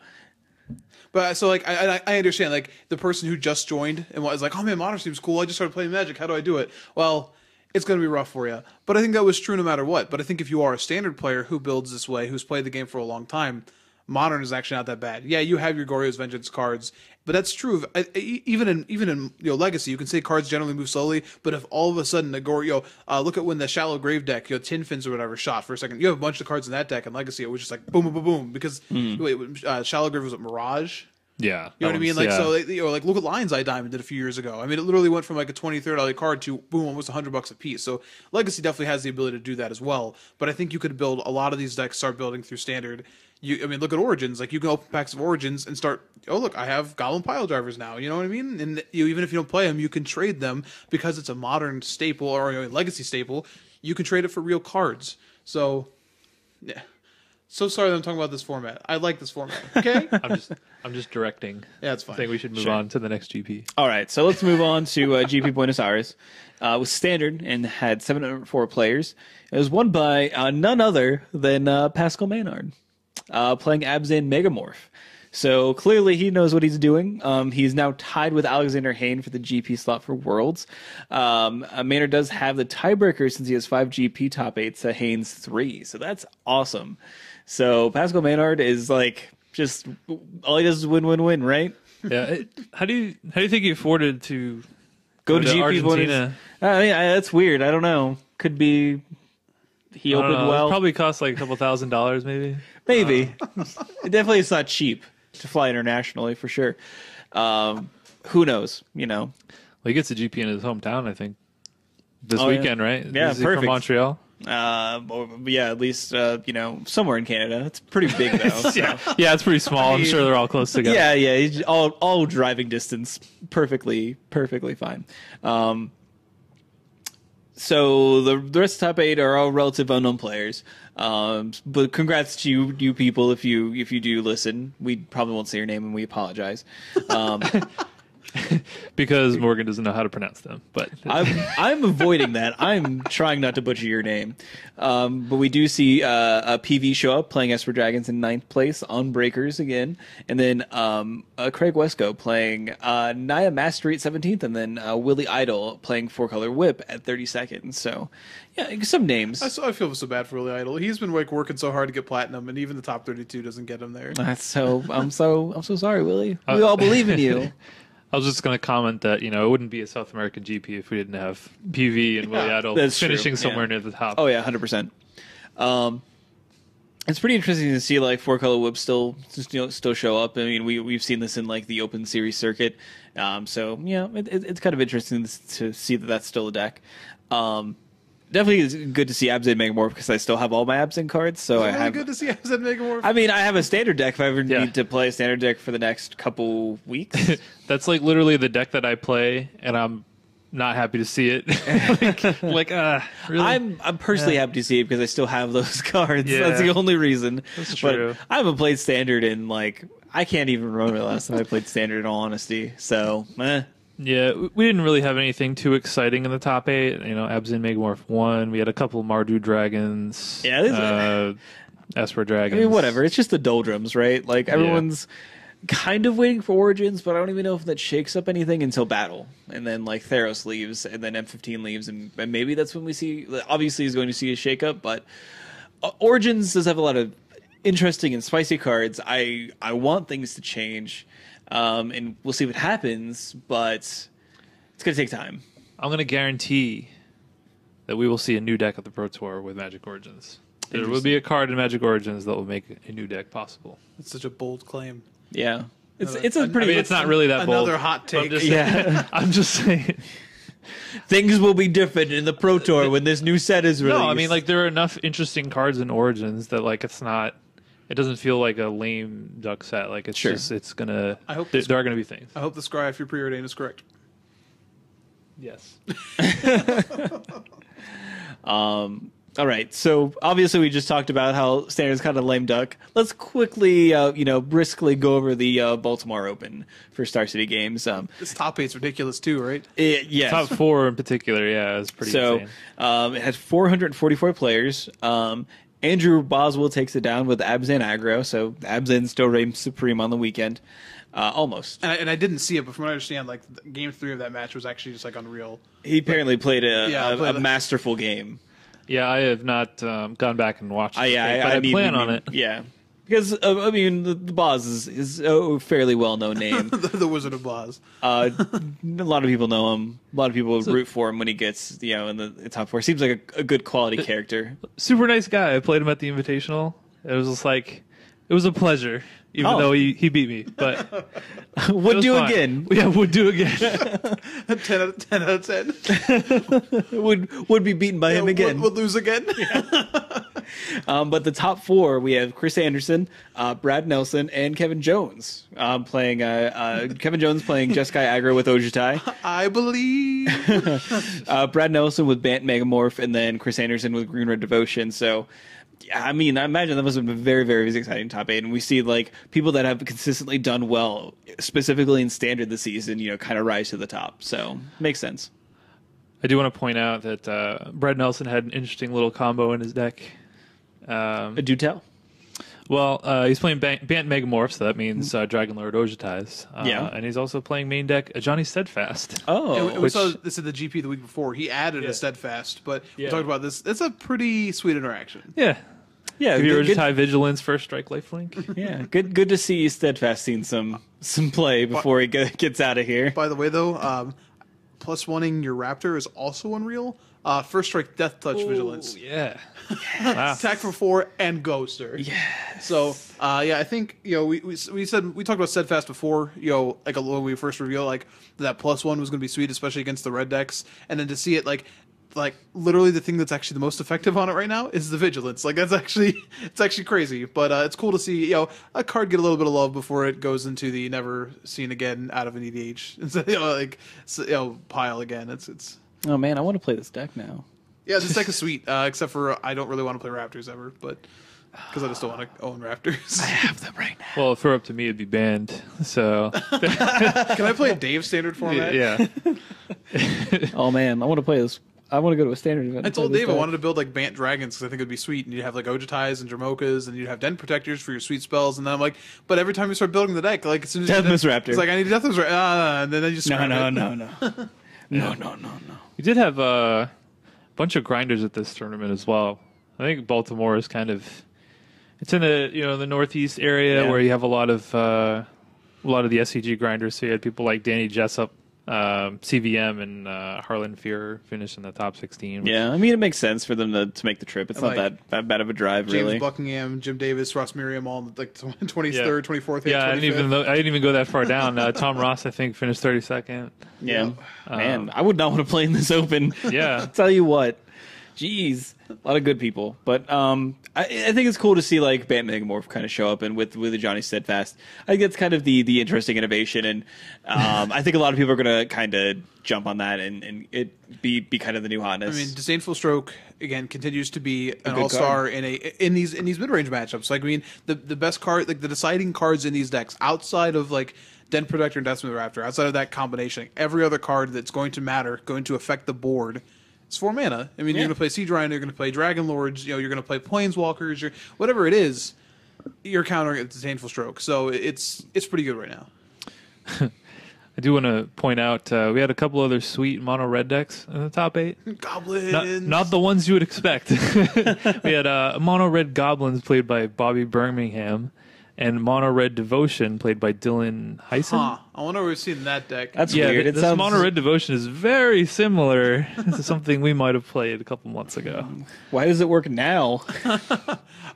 Speaker 3: But so like I understand like the person who just joined and was like, oh man, Modern seems cool. I just started playing Magic. How do I do it? Well, it's going to be rough for you. But I think that was true no matter what. But I think if you are a Standard player who builds this way, who's played the game for a long time, Modern is actually not that bad. Yeah, you have your Goryo's Vengeance cards, but that's true of even in you know Legacy. You can say cards generally move slowly, but if all of a sudden the Goryo, look at when the Shallow Grave deck, you know, Tin Fins or whatever shot for a second. You have a bunch of cards in that deck in Legacy. It was just like boom, boom, boom, boom. Because Shallow Grave was a Mirage.
Speaker 2: Yeah,
Speaker 3: You know what I mean? Like so, you know, like look at Lion's Eye Diamond did a few years ago. I mean, it literally went from like a $20-$30 card to boom, almost $100 a piece. So Legacy definitely has the ability to do that as well. But I think you could build a lot of these decks. Start building through Standard. I mean, look at Origins. Like you can open packs of Origins and start. Oh, look, I have Goblin Pile Drivers now. You know what I mean? And even if you don't play them, you can trade them because it's a Modern staple or a Legacy staple. You can trade it for real cards. So, yeah. So sorry that I'm talking about this format. I like this format. Okay.
Speaker 2: I'm just directing.
Speaker 3: Yeah, it's
Speaker 2: I
Speaker 3: fine.
Speaker 2: think we should move
Speaker 1: Sure.
Speaker 2: on to the next GP.
Speaker 1: All right, so let's move on to GP Buenos Aires. It was Standard and had 704 players. It was won by none other than Pascal Maynard, playing Abzan Megamorph. So clearly he knows what he's doing. He's now tied with Alexander Hayne for the GP slot for Worlds. Maynard does have the tiebreaker since he has 5 GP top 8s to Hayne's 3. So that's awesome. So Pascal Maynard is like just all he does is win, win, win, right?
Speaker 2: Yeah. How do you think he afforded to
Speaker 1: Go to GP
Speaker 2: Argentina?
Speaker 1: That's weird. I don't know. Could be he
Speaker 2: I don't
Speaker 1: opened
Speaker 2: know.
Speaker 1: well.
Speaker 2: It probably cost like a couple $1,000s, maybe.
Speaker 1: Maybe. It definitely is not cheap to fly internationally for sure. Who knows? You know.
Speaker 2: Well, he gets a GP in his hometown, I think. This
Speaker 1: Oh, yeah.
Speaker 2: weekend, right?
Speaker 1: Yeah,
Speaker 2: Is he
Speaker 1: perfect.
Speaker 2: from Montreal?
Speaker 1: Yeah, at least you know, somewhere in Canada. It's pretty big though. So.
Speaker 2: Yeah, it's pretty small. I'm sure they're all close together.
Speaker 1: Yeah, he's all driving distance, perfectly fine. So the rest of the top 8 are all relative unknown players. But congrats to you people if you do listen. We probably won't say your name and we apologize.
Speaker 2: Because Morgan doesn't know how to pronounce them. But
Speaker 1: I'm avoiding that. I'm trying not to butcher your name. But we do see a PV show up playing Esper Dragons in 9th place on Breakers again. And then Craig Wesco playing Naya Mastery at 17th. And then Willie Idol playing 4-color Whip at 32nd. So, yeah, some names.
Speaker 3: I feel so bad for Willie Idol. He's been like working so hard to get platinum, and even the top 32 doesn't get him there.
Speaker 1: I'm so sorry, Willie. We all believe in you.
Speaker 2: I was just going to comment that, it wouldn't be a South American GP if we didn't have PV and Willie Idol finishing somewhere near the top.
Speaker 1: Oh, yeah, 100%. It's pretty interesting to see, like, 4-color whips still show up. I mean, we've seen this in, like, the Open Series circuit. So, it's kind of interesting to see that that's still a deck. Definitely it's good to see Abzan Megamorph because I still have all my Abzan cards. So
Speaker 3: it's really good to see Abzan Megamorph.
Speaker 1: I mean, I have a standard deck if I ever need to play a standard deck for the next couple weeks.
Speaker 2: That's like literally the deck that I play, and I'm not happy to see it. Really?
Speaker 1: I'm personally happy to see it because I still have those cards.
Speaker 2: Yeah.
Speaker 1: That's the only reason.
Speaker 2: That's true.
Speaker 1: But I haven't played standard in I can't even remember the last time I played standard in all honesty. So,
Speaker 2: Yeah, we didn't really have anything too exciting in the top 8. Abzan Megamorph won. We had a couple Mardu Dragons.
Speaker 1: Yeah,
Speaker 2: Esper Dragons.
Speaker 1: I mean, whatever. It's just the doldrums, right? Like, everyone's kind of waiting for Origins, but I don't even know if that shakes up anything until Battle. And then, like, Theros leaves, and then M15 leaves, and maybe that's when we see... Obviously, he's going to see a shakeup, but Origins does have a lot of interesting and spicy cards. I want things to change. And we'll see what happens, but it's going to take time.
Speaker 2: I'm going to guarantee that we will see a new deck at the Pro Tour with Magic Origins. There will be a card in Magic Origins that will make a new deck possible.
Speaker 3: It's such a bold claim.
Speaker 1: Yeah. It's a pretty...
Speaker 2: I mean, it's not really that bold.
Speaker 3: Another hot take.
Speaker 2: I'm just saying.
Speaker 1: Things will be different in the Pro Tour when this new set is released.
Speaker 2: No, I mean, there are enough interesting cards in Origins that, it's not... It doesn't feel like a lame duck set. It's just, it's gonna...
Speaker 3: I hope
Speaker 2: there are gonna be things.
Speaker 3: I hope the Scry, if your preordain is correct.
Speaker 2: Yes.
Speaker 1: All right, so obviously we just talked about how Standard's kind of lame duck. Let's quickly, briskly go over the Baltimore Open for Star City Games.
Speaker 3: This top 8's ridiculous too, right?
Speaker 1: Yes.
Speaker 2: Top 4 in particular, is pretty insane.
Speaker 1: It has 444 players. Andrew Boswell takes it down with Abzan aggro, so Abzan still reigns supreme on the weekend. Almost.
Speaker 3: And I didn't see it, but from what I understand, game 3 of that match was actually just unreal.
Speaker 1: He apparently played a masterful game.
Speaker 2: Yeah, I have not gone back and watched it, but I plan on it.
Speaker 1: Yeah. Because, the Boz is a fairly well-known name.
Speaker 3: The Wizard of Boz.
Speaker 1: A lot of people know him. A lot of people root for him when he gets, in the top 4. Seems like a good quality character.
Speaker 2: Super nice guy. I played him at the Invitational. It was just it was a pleasure, even though he beat me. But
Speaker 1: would do fine. Again.
Speaker 2: Yeah, would do again.
Speaker 3: 10 out of 10.
Speaker 1: would be beaten by him again.
Speaker 3: Would lose again.
Speaker 1: But the top 4, we have Chris Anderson, Brad Nelson, and Kevin Jones playing. Kevin Jones playing Jeskai aggro with Ojutai.
Speaker 3: I believe.
Speaker 1: Brad Nelson with Bant Megamorph, and then Chris Anderson with Green Red Devotion. So, I mean, I imagine that must have been a very, very exciting top 8. And we see people that have consistently done well, specifically in Standard this season, kind of rise to the top. So, makes sense.
Speaker 2: I do want to point out that Brad Nelson had an interesting little combo in his deck.
Speaker 1: Do tell.
Speaker 2: Well, he's playing Bant Megamorph, so that means Dragon Lord Ojutais. And he's also playing main deck Johnny Steadfast.
Speaker 3: Oh. We saw this at the GP the week before. He added a Steadfast, but we talked about this. It's a pretty sweet interaction.
Speaker 2: Yeah. Yeah, give your Ojutai Vigilance, first strike lifelink.
Speaker 1: Yeah, good to see Steadfast seeing some play before he gets out of here.
Speaker 3: By the way, though, plus oneing your Raptor is also unreal. First strike, Death Touch, Vigilance.
Speaker 2: Yeah.
Speaker 3: Wow. Attack for 4 and Ghoster.
Speaker 1: Yeah.
Speaker 3: So, I think we talked about Steadfast before. When we first revealed that plus 1 was going to be sweet, especially against the red decks, and then to see it literally the thing that's actually the most effective on it right now is the Vigilance. It's actually crazy, but it's cool to see a card get a little bit of love before it goes into the never seen again out of an EDH pile again.
Speaker 1: Oh man, I want to play this deck now.
Speaker 3: Yeah, this deck is sweet. Except for I don't really want to play Raptors ever, but because I just don't want to own Raptors.
Speaker 1: I have them right now.
Speaker 2: Well, if it were up to me, it'd be banned. So
Speaker 3: Can I play a Dave standard format?
Speaker 2: yeah.
Speaker 1: Oh man, I want to play this. I want to go to a standard event.
Speaker 3: I
Speaker 1: and play
Speaker 3: told
Speaker 1: this
Speaker 3: Dave I
Speaker 1: deck.
Speaker 3: wanted to build like Bant Dragons because I think it'd be sweet, and you'd have like Ojutais and Dramokas, and you'd have Den Protectors for your sweet spells. And then I'm like, but every time you start building the deck, like as soon as
Speaker 1: Deathmas Raptor.
Speaker 3: it's like I need a Deathmas Raptor, and then I just
Speaker 1: No,
Speaker 3: scrap
Speaker 1: no,
Speaker 3: it.
Speaker 1: no, no, no.
Speaker 2: We did have a bunch of grinders at this tournament as well. I think Baltimore is kind of it's in the the northeast area
Speaker 1: Yeah.
Speaker 2: where you have a lot of the SCG grinders. So you had people like Danny Jessup, CVM, and Harlan Fear finish in the top 16.
Speaker 1: Yeah, I mean it makes sense for them to make the trip. It's
Speaker 3: And,
Speaker 1: not that bad of a drive,
Speaker 3: James
Speaker 1: really.
Speaker 3: Buckingham, Jim Davis, Ross Miriam, all in, like 23rd, 24th,
Speaker 2: Yeah,
Speaker 3: 25th.
Speaker 2: I didn't even go that far down. Tom Ross, I think, finished 32nd.
Speaker 1: Yeah, man, I would not want to play in this open.
Speaker 2: Yeah.
Speaker 1: I'll tell you what, jeez, a lot of good people. But I think it's cool to see like Bant Megamorph kind of show up, and with the Johnny Steadfast, I think it's kind of the interesting innovation, and I think a lot of people are gonna kind of jump on that and it be kind of the new hotness.
Speaker 3: I mean, Disdainful Stroke again continues to be an
Speaker 1: good
Speaker 3: all-star in these mid-range matchups. Like I mean, the best card, like the deciding cards in these decks, outside of like Den Protector and Deathsmith Raptor, outside of that combination, every other card that's going to matter, going to affect the board, it's 4 mana. I mean,
Speaker 1: Yeah.
Speaker 3: you're going to play Siege Rhino, you're going to play Dragon Lords, you're going to play Planeswalkers, whatever it is, you're countering it with Disdainful Stroke. So it's pretty good right now.
Speaker 2: I do want to point out we had a couple other sweet mono red decks in the top 8.
Speaker 3: Goblins.
Speaker 2: Not the ones you would expect. We had mono red goblins played by Bobby Birmingham, and mono red devotion played by Dylan Heisen.
Speaker 3: Huh. I wonder where we've seen that deck.
Speaker 1: That's
Speaker 2: Yeah,
Speaker 1: weird. It
Speaker 2: this
Speaker 1: sounds
Speaker 2: mono red devotion is very similar to something we might have played a couple months ago.
Speaker 1: Why does it work now?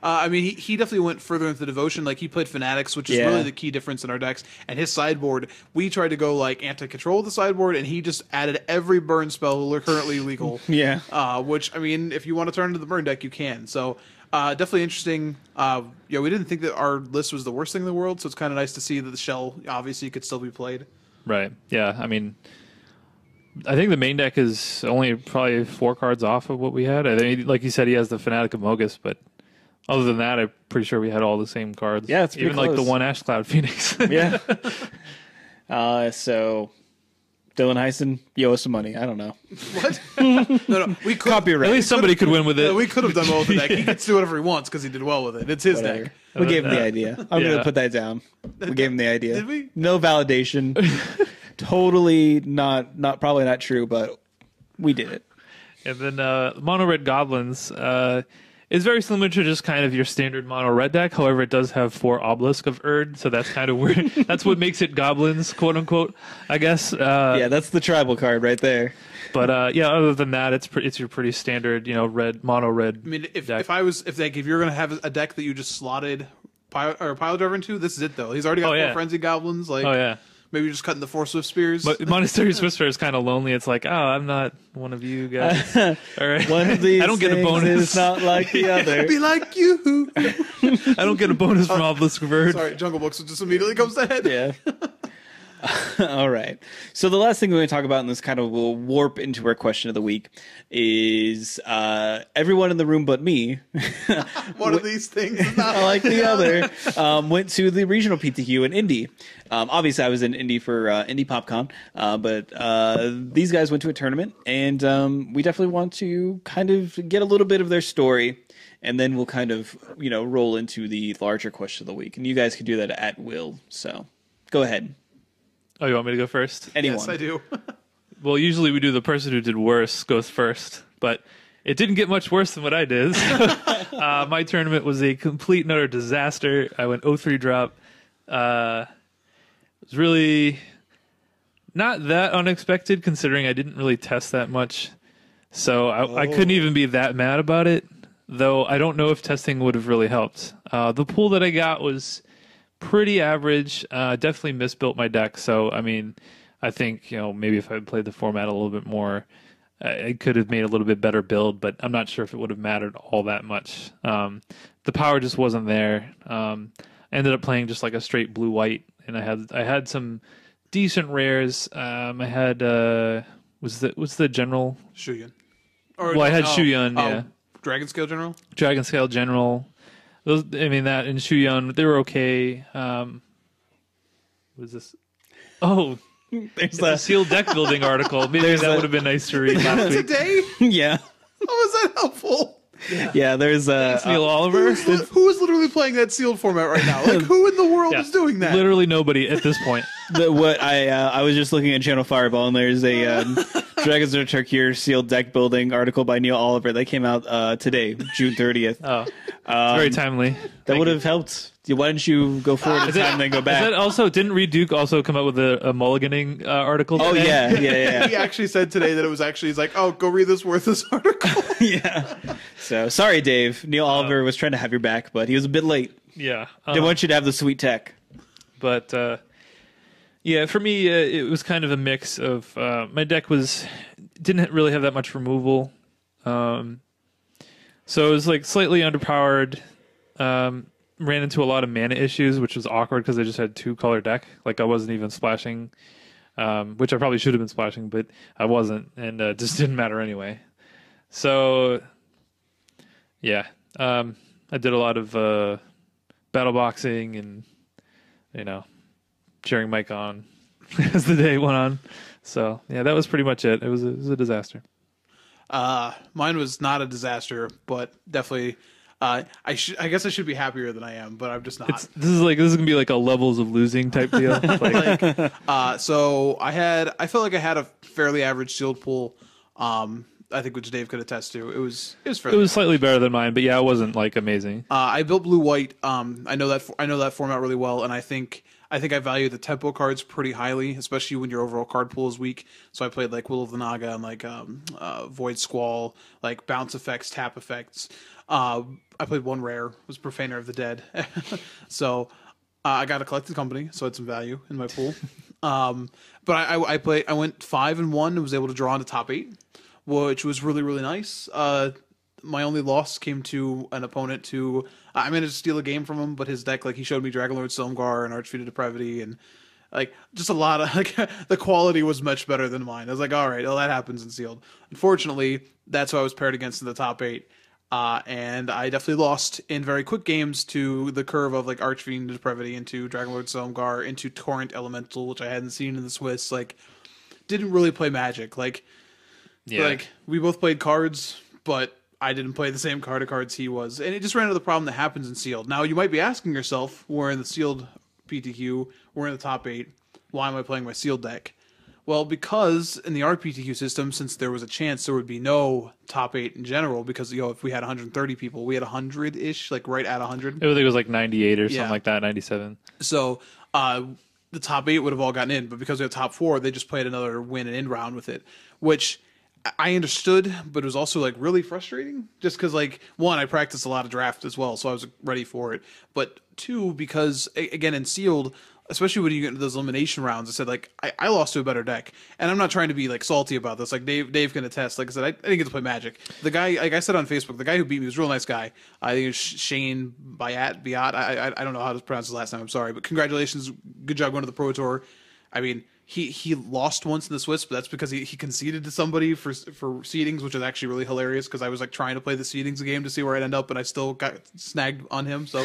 Speaker 3: I mean, he definitely went further into devotion. Like he played Fanatics, which is
Speaker 1: Yeah.
Speaker 3: really the key difference in our decks. And his sideboard, we tried to go like anti-control with the sideboard, and he just added every burn spell currently legal.
Speaker 1: Yeah.
Speaker 3: Which I mean, if you want to turn into the burn deck, you can. So definitely interesting. Yeah, we didn't think that our list was the worst thing in the world, so it's kind of nice to see that the shell obviously could still be played.
Speaker 2: Right. Yeah. I mean, I think the main deck is only probably 4 cards off of what we had. I think, like you said, he has the Fanatic of Mogus, but other than that, I'm pretty sure we had all the same cards.
Speaker 1: Yeah, it's pretty
Speaker 2: even like the
Speaker 1: close.
Speaker 2: one Ash Cloud Phoenix.
Speaker 1: Yeah. So Dylan Heisen, you owe us some money. I don't know.
Speaker 3: What? No, we could.
Speaker 1: Copyright.
Speaker 2: At least somebody could win with it.
Speaker 3: We could have done well with the deck. He gets to do whatever he wants because he did well with it. It's his
Speaker 1: Whatever.
Speaker 3: deck.
Speaker 1: We gave him the idea. I'm
Speaker 2: Yeah.
Speaker 1: going to put that down. We gave him the idea.
Speaker 3: Did we?
Speaker 1: No validation. Totally not probably not true, but we did it.
Speaker 2: And then mono red goblins is very similar to just kind of your standard mono red deck. However, it does have 4 obelisk of Erd, so that's kind of weird. That's what makes it goblins, quote unquote, I guess.
Speaker 1: Yeah, that's the tribal card right there.
Speaker 2: But yeah, other than that, it's your pretty standard, red mono red.
Speaker 3: I mean, if
Speaker 2: deck.
Speaker 3: if you're gonna have a deck that you just slotted pile driver into, this is it though. He's already got 4
Speaker 2: yeah.
Speaker 3: frenzy goblins. Like,
Speaker 2: Oh yeah.
Speaker 3: maybe you're just cutting the 4 swift spears.
Speaker 2: But Monastery Swifter is kind of lonely. It's like, oh, I'm not one of you guys. All right.
Speaker 1: One of these
Speaker 2: I don't get a
Speaker 1: things
Speaker 2: bonus.
Speaker 1: is not like the other.
Speaker 3: be like you.
Speaker 2: I don't get a bonus from Obelisk of Erd.
Speaker 3: Sorry, Jungle Books just immediately comes to head.
Speaker 1: Yeah. All right. So the last thing we're going to talk about, and this kind of will warp into our question of the week, is everyone in the room but me,
Speaker 3: One of these things is not
Speaker 1: like the other, went to the regional PTQ in Indy. Obviously, I was in Indy for Indy PopCon, but these guys went to a tournament, and we definitely want to kind of get a little bit of their story, and then we'll kind of roll into the larger question of the week. And you guys can do that at will. So go ahead.
Speaker 2: Oh, you want me to go first?
Speaker 1: Anyone.
Speaker 3: Yes, I do.
Speaker 2: Well, usually we do the person who did worse goes first, but it didn't get much worse than what I did. My tournament was a complete and utter disaster. I went 0-3 drop. It was really not that unexpected considering I didn't really test that much. So I couldn't even be that mad about it, though I don't know if testing would have really helped. The pool that I got was pretty average. Definitely misbuilt my deck. So, I mean, I think, maybe if I had played the format a little bit more, I could have made a little bit better build, but I'm not sure if it would have mattered all that much. The power just wasn't there. I ended up playing just like a straight blue-white, and I had some decent rares. I had, what's the general?
Speaker 3: Shuyan.
Speaker 2: Well, I had Shuyan, yeah.
Speaker 3: Dragon Scale General?
Speaker 2: Dragon Scale General. Those, I mean, that and Shuyan, they were okay. What is this? Oh,
Speaker 1: There's
Speaker 2: the sealed deck building article. Maybe that would have been nice to read last week.
Speaker 3: Today?
Speaker 1: yeah.
Speaker 3: How was that helpful?
Speaker 1: Yeah, there's
Speaker 2: Neil Oliver.
Speaker 3: Who is literally playing that sealed format right now? Like, who in the world is doing that?
Speaker 2: Literally nobody at this point.
Speaker 1: what I was just looking at Channel Fireball, and there's a Dragons of Turkey sealed deck building article by Neil Oliver that came out today, June 30th.
Speaker 2: Oh, it's very timely.
Speaker 1: That would have helped. Why didn't you go forward in time and then go back?
Speaker 2: Is that also, didn't Reed Duke also come up with a mulliganing article today?
Speaker 1: Oh, yeah.
Speaker 3: He actually said today that it was actually, he's like, oh, go read this worthless article.
Speaker 1: Yeah. So, sorry, Dave. Neil Oliver was trying to have your back, but he was a bit late.
Speaker 2: Yeah.
Speaker 1: They want you to have the sweet tech.
Speaker 2: But, yeah, for me, it was kind of a mix of, my deck didn't really have that much removal. So it was like slightly underpowered. Ran into a lot of mana issues, which was awkward because I just had 2-color deck. Like I wasn't even splashing, which I probably should have been splashing, but I wasn't, and it just didn't matter anyway. So, yeah, I did a lot of battle boxing and, cheering Mike on as the day went on. So, yeah, that was pretty much it. It was a disaster.
Speaker 3: Mine was not a disaster, but definitely... I guess I should be happier than I am, but I'm just not.
Speaker 2: This is gonna be like a levels of losing type deal.
Speaker 3: So I felt like I had a fairly average sealed pool. I think which Dave could attest to. It was fairly.
Speaker 2: It was slightly better than mine, but yeah, it wasn't like amazing.
Speaker 3: I built blue white. I know that format really well, and I think I value the tempo cards pretty highly, especially when your overall card pool is weak. So I played like Will of the Naga and like Void Squall, like bounce effects, tap effects. I played one rare, was Profaner of the Dead. So I got a collected company, so I had some value in my pool. But I went 5-1 and was able to draw into top 8, which was really, really nice. My only loss came to an opponent who I managed to steal a game from him, but his deck, like he showed me Dragonlord Silumgar and Archfiend of Depravity, and like just a lot of like the quality was much better than mine. I was like, all right, well that happens in sealed. Unfortunately, that's who I was paired against in the top 8. And I definitely lost in very quick games to the curve of like Archfiend of Depravity into Dragonlord Silumgar into Torrent Elemental, which I hadn't seen in the Swiss. Like, didn't really play Magic. Like we both played cards, but I didn't play the same card of cards he was, and it just ran into the problem that happens in sealed. Now you might be asking yourself, we're in the sealed PTQ, we're in the top 8. Why am I playing my sealed deck? Well, because in the RPTQ system, since there was a chance there would be no top 8 in general, because if we had 130 people, we had 100-ish, like right at 100.
Speaker 2: I think it was like 98 or something like that, 97.
Speaker 3: So the top 8 would have all gotten in, but because we had top 4, they just played another win and in round with it, which I understood, but it was also like really frustrating. Just because, like, one, I practiced a lot of draft as well, so I was ready for it. But two, because again in sealed, especially when you get into those elimination rounds, I said like I lost to a better deck, and I'm not trying to be like salty about this. Like Dave can attest. Like I said, I didn't get to play Magic. The guy, like I said on Facebook, the guy who beat me was a real nice guy. I think it was Shane Biat. I don't know how to pronounce his last name. I'm sorry, but congratulations, good job going to the Pro Tour. I mean, he lost once in the Swiss, but that's because he conceded to somebody for seedings, which is actually really hilarious because I was like trying to play the seedings game to see where I'd end up, and I still got snagged on him. So.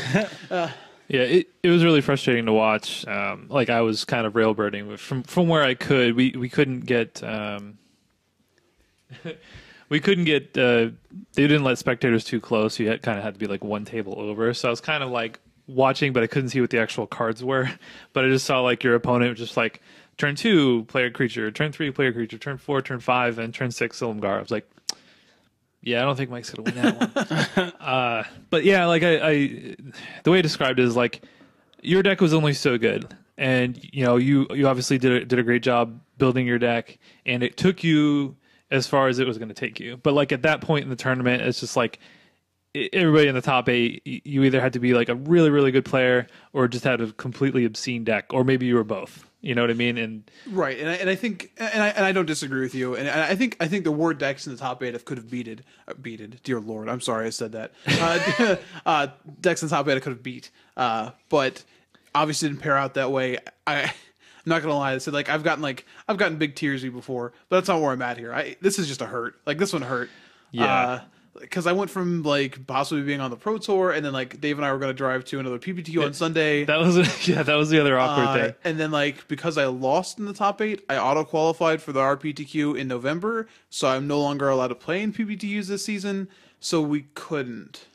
Speaker 2: Yeah, it was really frustrating to watch. Like I was kind of railbirding from where I could. We couldn't get we couldn't get. They didn't let spectators too close. You kind of had to be like one table over. So I was kind of like watching, but I couldn't see what the actual cards were. But I just saw like your opponent was just like turn 2 player creature, turn 3 player creature, turn 4 turn 5, and turn 6 Silumgar. I was like, yeah, I don't think Mike's gonna win that one. But yeah, like I the way I described it is like your deck was only so good, and you obviously did a great job building your deck, and it took you as far as it was going to take you. But like at that point in the tournament, it's just like everybody in the top 8, you either had to be like a really really good player or just had a completely obscene deck, or maybe you were both. You know what I mean? And
Speaker 3: right, and I think, and I don't disagree with you. And I think there were decks in the top 8 that could have beated. Dear Lord, I'm sorry I said that. Decks in the top 8 I could have beat, but obviously didn't pair out that way. I'm not gonna lie. I said I've gotten big tearsy before, but that's not where I'm at here. This is just a hurt. Like this one hurt.
Speaker 2: Yeah.
Speaker 3: Because I went from possibly being on the Pro Tour, and then Dave and I were going to drive to another PPTQ on Sunday.
Speaker 2: That was the other awkward thing.
Speaker 3: And then because I lost in the top 8, I auto qualified for the RPTQ in November, so I'm no longer allowed to play in PPTQs this season. So we couldn't.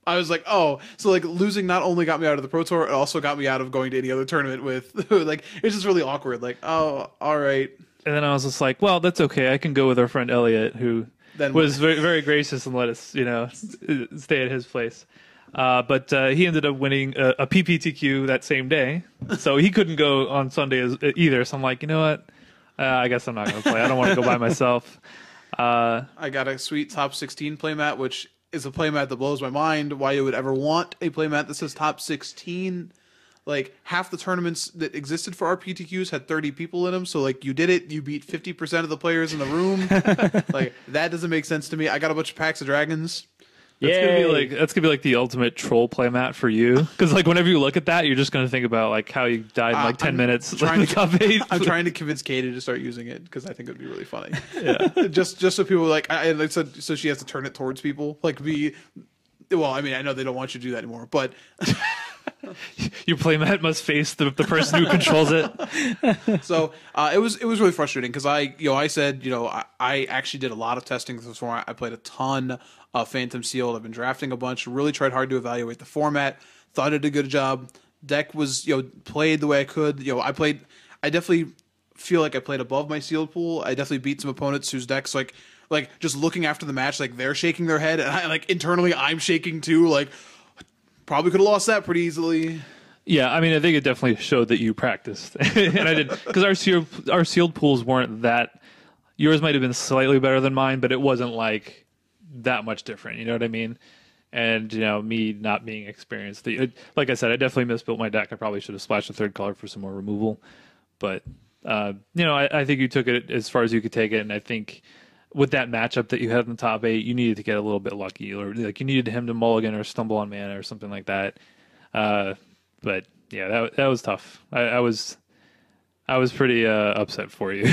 Speaker 3: I was like, oh, so losing not only got me out of the Pro Tour, it also got me out of going to any other tournament with it's just really awkward. Oh, all right.
Speaker 2: And then I was just like, well, that's okay. I can go with our friend Elliot, who was very, very gracious and let us, stay at his place. But he ended up winning a PPTQ that same day, so he couldn't go on Sunday either. So I'm like, you know what? I guess I'm not going to play. I don't want to go by myself.
Speaker 3: I got a sweet top 16 playmat, which is a playmat that blows my mind. Why you would ever want a playmat that says top 16? Half the tournaments that existed for RPTQs had 30 people in them, so you did it. You beat 50% of the players in the room. That doesn't make sense to me. I got a bunch of packs of dragons.
Speaker 2: That's gonna be the ultimate troll playmat for you, because whenever you look at that, you're just gonna think about how you died in 10 minutes.
Speaker 3: I'm trying to convince Katie to start using it because I think it would be really funny.
Speaker 2: Yeah,
Speaker 3: just so people I said, so she has to turn it towards people. Well, I mean, I know they don't want you to do that anymore, but.
Speaker 2: Your playmat must face the person who controls it.
Speaker 3: So it was really frustrating because I said I actually did a lot of testing this format. I played a ton of Phantom Sealed. I've been drafting a bunch. Really tried hard to evaluate the format. Thought I did a good job. Deck was played the way I could. I definitely feel like I played above my sealed pool. I definitely beat some opponents whose decks just looking after the match they're shaking their head and I internally I'm shaking too. Probably could have lost that pretty easily.
Speaker 2: Yeah, I mean, I think it definitely showed that you practiced, and I did, because our sealed pools weren't that. Yours might have been slightly better than mine, but it wasn't that much different. You know what I mean? And me not being experienced, like I said, I definitely misbuilt my deck. I probably should have splashed a third color for some more removal, but I think you took it as far as you could take it, and I think. With that matchup that you had in the top 8, you needed to get a little bit lucky, or you needed him to mulligan or stumble on mana or something like that. But yeah, that was tough. I was pretty upset for you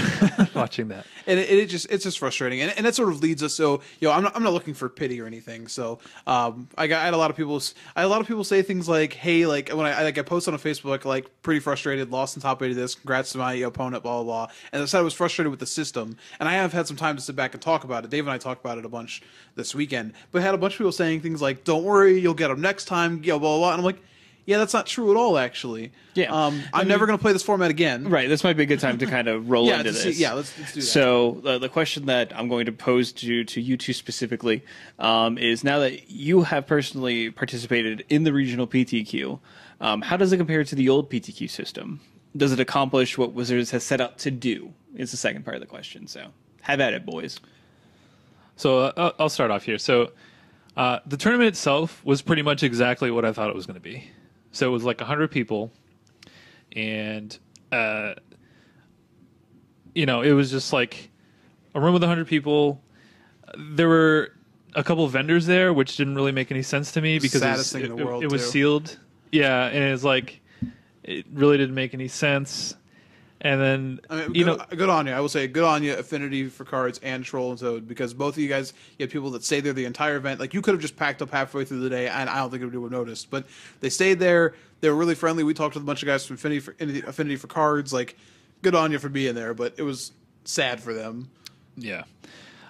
Speaker 2: watching that.
Speaker 3: And it's just frustrating, and that sort of leads us. So I'm not looking for pity or anything. So I had a lot of people say things like, hey, when I post on a Facebook pretty frustrated, lost in top 8 of this, congrats to my opponent, blah blah blah. And I said I was frustrated with the system, and I have had some time to sit back and talk about it. Dave and I talked about it a bunch this weekend, but I had a bunch of people saying things like, don't worry, you'll get them next time, blah blah blah. And I'm like, yeah, that's not true at all, actually.
Speaker 1: Yeah.
Speaker 3: I'm never going to play this format again.
Speaker 1: Right. This might be a good time to kind of roll into this.
Speaker 3: Let's do that.
Speaker 1: So the question that I'm going to pose to you two specifically is, now that you have personally participated in the regional PTQ, how does it compare to the old PTQ system? Does it accomplish what Wizards has set out to do? Is the second part of the question. So have at it, boys.
Speaker 2: So I'll start off here. So the tournament itself was pretty much exactly what I thought it was going to be. So it was 100 people, and it was just a room with 100 people. There were a couple of vendors there, which didn't really make any sense to me because
Speaker 3: Saddest thing in the world,
Speaker 2: it was sealed. Yeah, and it was it really didn't make any sense. And then,
Speaker 3: good on you. I will say, good on you, Affinity for Cards and Troll and Toad, because both of you guys, you had people that stayed there the entire event. You could have just packed up halfway through the day, and I don't think anyone would have noticed. But they stayed there. They were really friendly. We talked to a bunch of guys from Affinity for Cards. Good on you for being there, but it was sad for them.
Speaker 2: Yeah.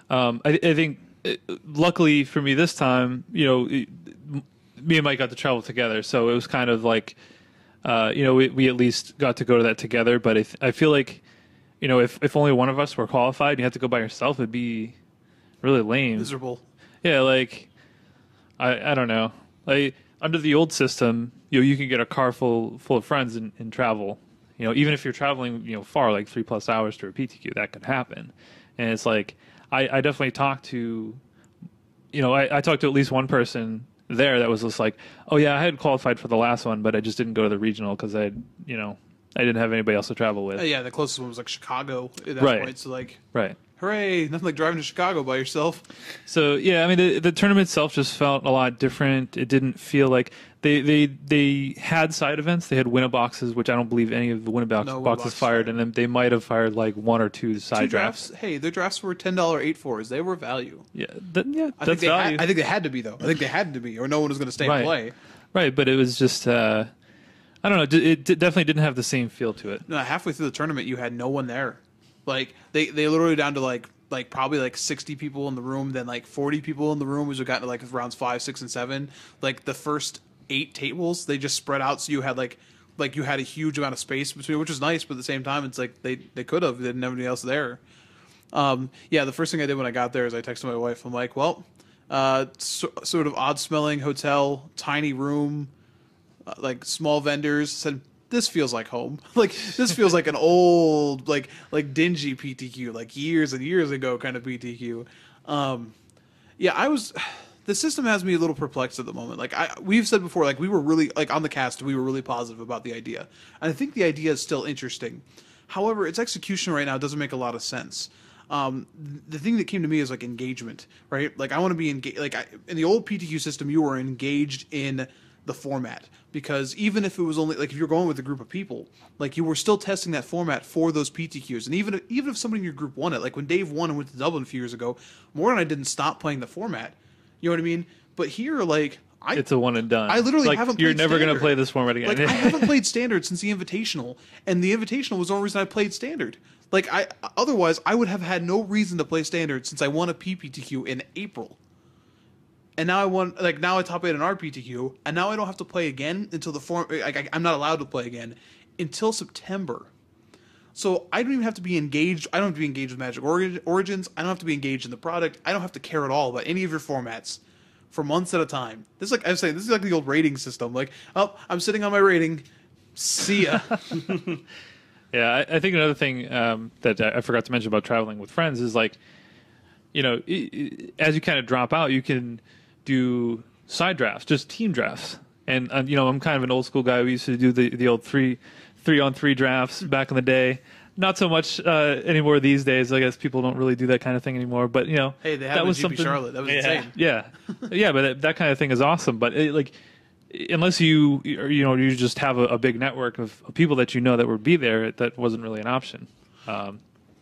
Speaker 2: I think, luckily for me this time, me and Mike got to travel together, so it was kind of we at least got to go to that together. But I feel if only one of us were qualified and you had to go by yourself, it'd be really lame.
Speaker 3: Miserable.
Speaker 2: Yeah, I don't know. Under the old system, you can get a car full of friends and travel. Even if you're traveling, far, 3+ hours to a PTQ, that could happen. And it's I definitely talked to, I talked to at least one person there that was just oh yeah, I had qualified for the last one, but I just didn't go to the regional because I didn't have anybody else to travel with.
Speaker 3: Yeah, the closest one was Chicago at that point. So
Speaker 2: right,
Speaker 3: hooray! Nothing like driving to Chicago by yourself.
Speaker 2: So yeah, I mean the tournament itself just felt a lot different. It didn't feel They had side events. They had win-a-boxes, which I don't believe any of the boxes fired, and then they might have fired like one or two side drafts.
Speaker 3: Hey, their drafts were $10 8-4s. They were value.
Speaker 2: Yeah,
Speaker 3: I
Speaker 2: that's value.
Speaker 3: I think they had to be though. I think they had to be, or no one was going to stay and play.
Speaker 2: Right, but it was just I don't know. It definitely didn't have the same feel to it.
Speaker 3: No, halfway through the tournament, you had no one there. Like they literally down to like probably like 60 people in the room, then like 40 people in the room as we got to like rounds 5, 6, and 7. Like the first 8 tables, they just spread out, so you had like you had a huge amount of space between, which was nice, but at the same time, it's like they could have, they didn't have anybody else there. The first thing I did when I got there is I texted my wife. I'm like, well, sort of odd smelling hotel, tiny room, like small vendors. Said, this feels like home. Like this feels like an old like dingy PTQ, like years and years ago kind of PTQ. The system has me a little perplexed at the moment. Like we've said before, like we were really like on the cast, we were really positive about the idea, and I think the idea is still interesting. However, its execution right now doesn't make a lot of sense. The thing that came to me is like engagement, right? Like I want to be engaged. Like in the old PTQ system, you were engaged in the format, because even if it was only like if you're going with a group of people, like you were still testing that format for those PTQs, and even if somebody in your group won it, like when Dave won and went to Dublin a few years ago, Morgan and I didn't stop playing the format. You know what I mean? But here, like,
Speaker 2: it's a one and done.
Speaker 3: I literally
Speaker 2: like,
Speaker 3: haven't played
Speaker 2: You're never going to play this format again.
Speaker 3: Like, I haven't played Standard since the Invitational, and the Invitational was the only reason I played Standard. Like, otherwise, I would have had no reason to play Standard since I won a PPTQ in April. And now now I top 8 an RPTQ, and now I don't have to play again until I'm not allowed to play again until September. So I don't even have to be engaged. I don't have to be engaged with Magic Origins. I don't have to be engaged in the product. I don't have to care at all about any of your formats for months at a time. This is like I'm saying. This is like the old rating system. Like, oh, I'm sitting on my rating. See ya.
Speaker 2: Yeah, I think another thing that I forgot to mention about traveling with friends is like, as you kind of drop out, you can do side drafts, just team drafts. And I'm kind of an old school guy. We used to do the old 3-on-3 drafts back in the day. Not so much anymore these days. I guess people don't really do that kind of thing anymore. But
Speaker 3: hey, they had that was GP Charlotte. That was insane.
Speaker 2: Yeah, but that kind of thing is awesome. But unless you just have a big network of people that that would be there, that wasn't really an option.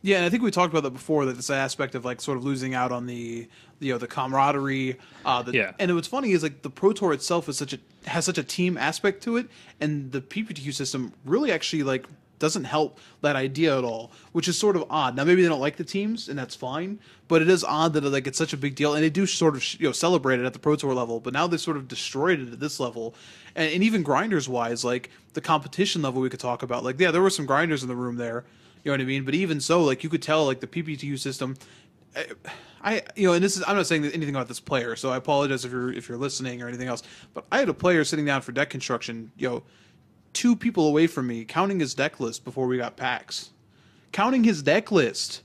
Speaker 3: Yeah, and I think we talked about that before. That this aspect of like sort of losing out on the camaraderie. And what's funny is like the Pro Tour itself has such a team aspect to it, and the PPTQ system really actually like doesn't help that idea at all, which is sort of odd. Now maybe they don't like the teams, and that's fine, but it is odd that like it's such a big deal, and they do sort of celebrate it at the Pro Tour level, but now they sort of destroyed it at this level, and even grinders wise, like the competition level we could talk about. Like there were some grinders in the room there. You know what I mean? But even so, like you could tell, like the PPTU system, and this is I'm not saying anything about this player, so I apologize if you're listening or anything else. But I had a player sitting down for deck construction, 2 people away from me, counting his deck list before we got packs, counting his deck list.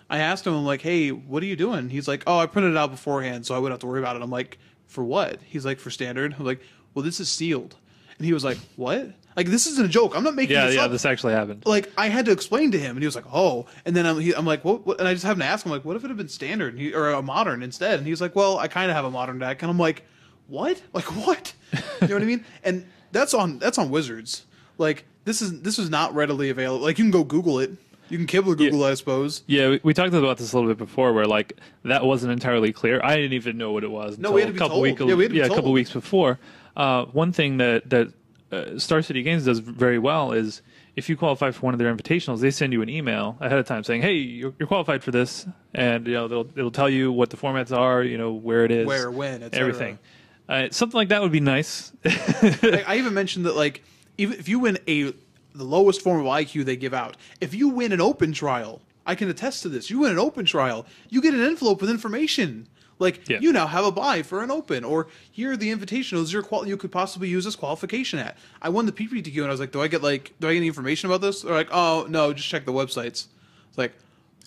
Speaker 3: I asked him, I'm like, hey, what are you doing? He's like, oh, I printed it out beforehand, so I wouldn't have to worry about it. I'm like, for what? He's like, for Standard. I'm like, well, this is sealed. And he was like, what? Like, this isn't a joke. I'm not making this up.
Speaker 2: Yeah, this actually happened.
Speaker 3: Like, I had to explain to him, and he was like, oh. And then I'm like, what? And I just happened to ask him, like, what if it had been Standard or a Modern instead? And he was like, well, I kind of have a Modern deck. And I'm like, what? Like, what? You know what I mean? And that's on Wizards. Like, this is not readily available. Like, you can go Google it. You can kibble Google it, I suppose.
Speaker 2: Yeah, we talked about this a little bit before, where like that wasn't entirely clear. I didn't even know what it was until
Speaker 3: we had to be told.
Speaker 2: A couple weeks before. One thing that Star City Games does very well is if you qualify for one of their invitationals, they send you an email ahead of time saying, "Hey, you're qualified for this," and it'll tell you what the formats are, where it is,
Speaker 3: where, when, etc.
Speaker 2: Everything. Something like that would be nice.
Speaker 3: I even mentioned that like even if you win the lowest form of IQ they give out, if you win an open trial, I can attest to this. You win an open trial, you get an envelope with information. Like, you now have a buy for an open, or here are the invitationals you could possibly use this qualification at. I won the PPTQ, and I was like, do I get any information about this? They're like, oh, no, just check the websites. It's like,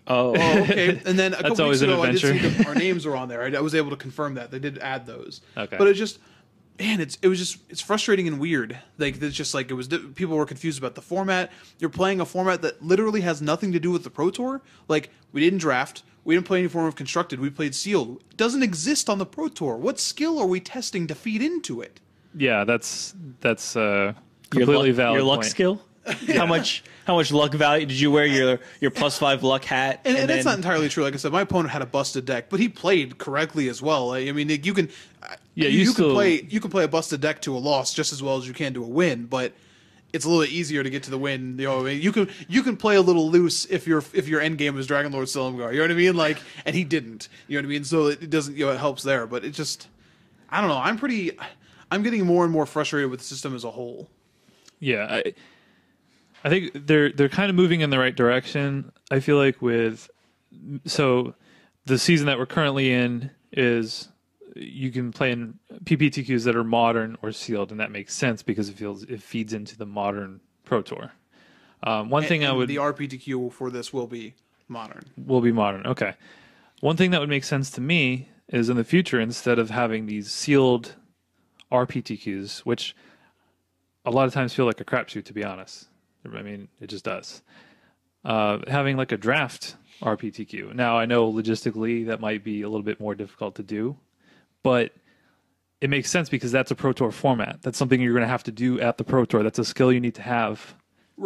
Speaker 3: oh, okay. And then a couple weeks ago, I did see our names were on there. I was able to confirm that. They did add those.
Speaker 2: Okay.
Speaker 3: But it just, man, it's frustrating and weird. Like, it's just like, people were confused about the format. You're playing a format that literally has nothing to do with the Pro Tour. Like, we didn't draft. We didn't play any form of constructed. We played sealed. It doesn't exist on the Pro Tour. What skill are we testing to feed into it?
Speaker 2: Yeah, that's
Speaker 1: Your
Speaker 2: completely
Speaker 1: luck,
Speaker 2: valid.
Speaker 1: your luck
Speaker 2: point.
Speaker 1: skill. How much luck value did you wear your +5 luck hat?
Speaker 3: And
Speaker 1: then,
Speaker 3: that's not entirely true. Like I said, my opponent had a busted deck, but he played correctly as well. Like, I mean, you can,
Speaker 2: Yeah,
Speaker 3: you can play a busted deck to a loss just as well as you can to a win, but it's a little bit easier to get to the win. You know, I mean, you can play a little loose if your end game is Dragon Lord Silumgar. You know what I mean? Like, and he didn't. You know what I mean? So it doesn't. You know, it helps there, but it just, I don't know. I'm getting more and more frustrated with the system as a whole.
Speaker 2: Yeah, I think they're kind of moving in the right direction. I feel like so the season that we're currently in is you can play in PPTQs that are modern or sealed, and that makes sense because it feeds into the modern Pro Tour. The
Speaker 3: RPTQ for this will be modern.
Speaker 2: Will be modern. Okay. One thing that would make sense to me is in the future, instead of having these sealed RPTQs, which a lot of times feel like a crapshoot, to be honest. I mean, it just does. Having like a draft RPTQ. Now, I know logistically that might be a little bit more difficult to do, but it makes sense because that's a Pro Tour format. That's something you're going to have to do at the Pro Tour. That's a skill you need to have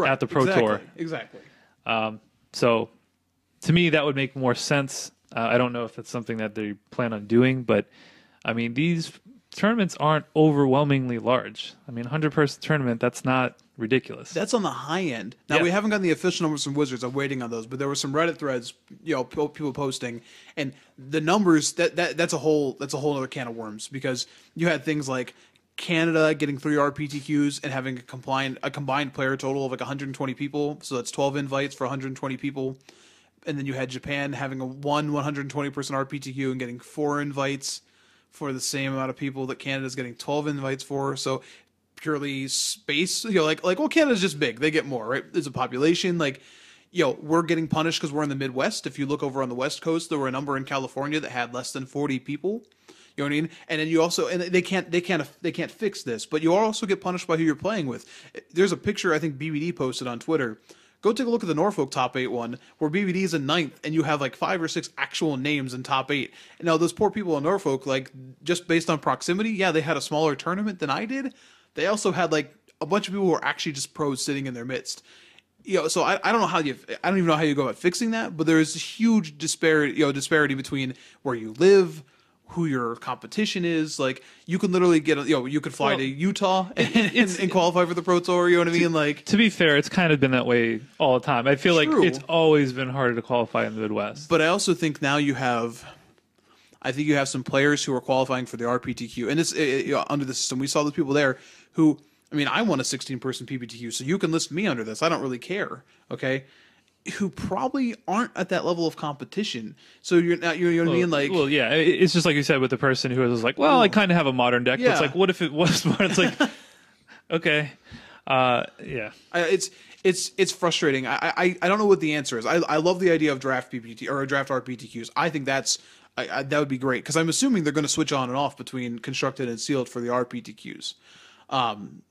Speaker 2: at the Pro Tour.
Speaker 3: Exactly.
Speaker 2: So to me, that would make more sense. I don't know if that's something that they plan on doing, but I mean, these tournaments aren't overwhelmingly large. I mean, 100-person tournament, that's not ridiculous.
Speaker 3: That's on the high end. Now, we haven't gotten the official numbers from Wizards. I'm waiting on those, but there were some Reddit threads, you know, people posting, and the numbers that's a whole other can of worms, because you had things like Canada getting 3 RPTQs and having a combined player total of like 120 people, so that's 12 invites for 120 people. And then you had Japan having a 120-person RPTQ and getting 4 invites for the same amount of people that Canada's getting 12 invites for. So purely space, you know, like well, Canada's just big. They get more, right? There's a population. Like, you know, we're getting punished because we're in the Midwest. If you look over on the West Coast, there were a number in California that had less than 40 people. You know what I mean? And then you also, and they can't fix this, but you also get punished by who you're playing with. There's a picture I think BBD posted on Twitter. Go take a look at the Norfolk top 8 one, where BBD is in 9th, and you have like 5 or 6 actual names in top 8. And now those poor people in Norfolk, like, just based on proximity, yeah, they had a smaller tournament than I did. They also had like a bunch of people who were actually just pros sitting in their midst. You know, so I don't know I don't even know how you go about fixing that, but there is a huge disparity between where you live, who your competition is. Like, you can literally you could fly to Utah and qualify for the Pro Tour. You know what I mean? Like,
Speaker 2: to be fair, it's kind of been that way all the time. I feel like it's always been harder to qualify in the Midwest.
Speaker 3: But I also think now you have some players who are qualifying for the RPTQ, and it's under the system. We saw those people there who, I mean, I won a 16-person PPTQ, so you can list me under this. I don't really care. Okay. Who probably aren't at that level of competition. So you know what I mean? Like,
Speaker 2: well, yeah, it's just like you said with the person who was like, well, I kind of have a modern deck. Yeah. But it's like, what if it was modern? It's like, okay. Yeah.
Speaker 3: It's frustrating. I don't know what the answer is. I love the idea of draft PPT or draft RPTQs. I think that would be great, because I'm assuming they're going to switch on and off between constructed and sealed for the RPTQs.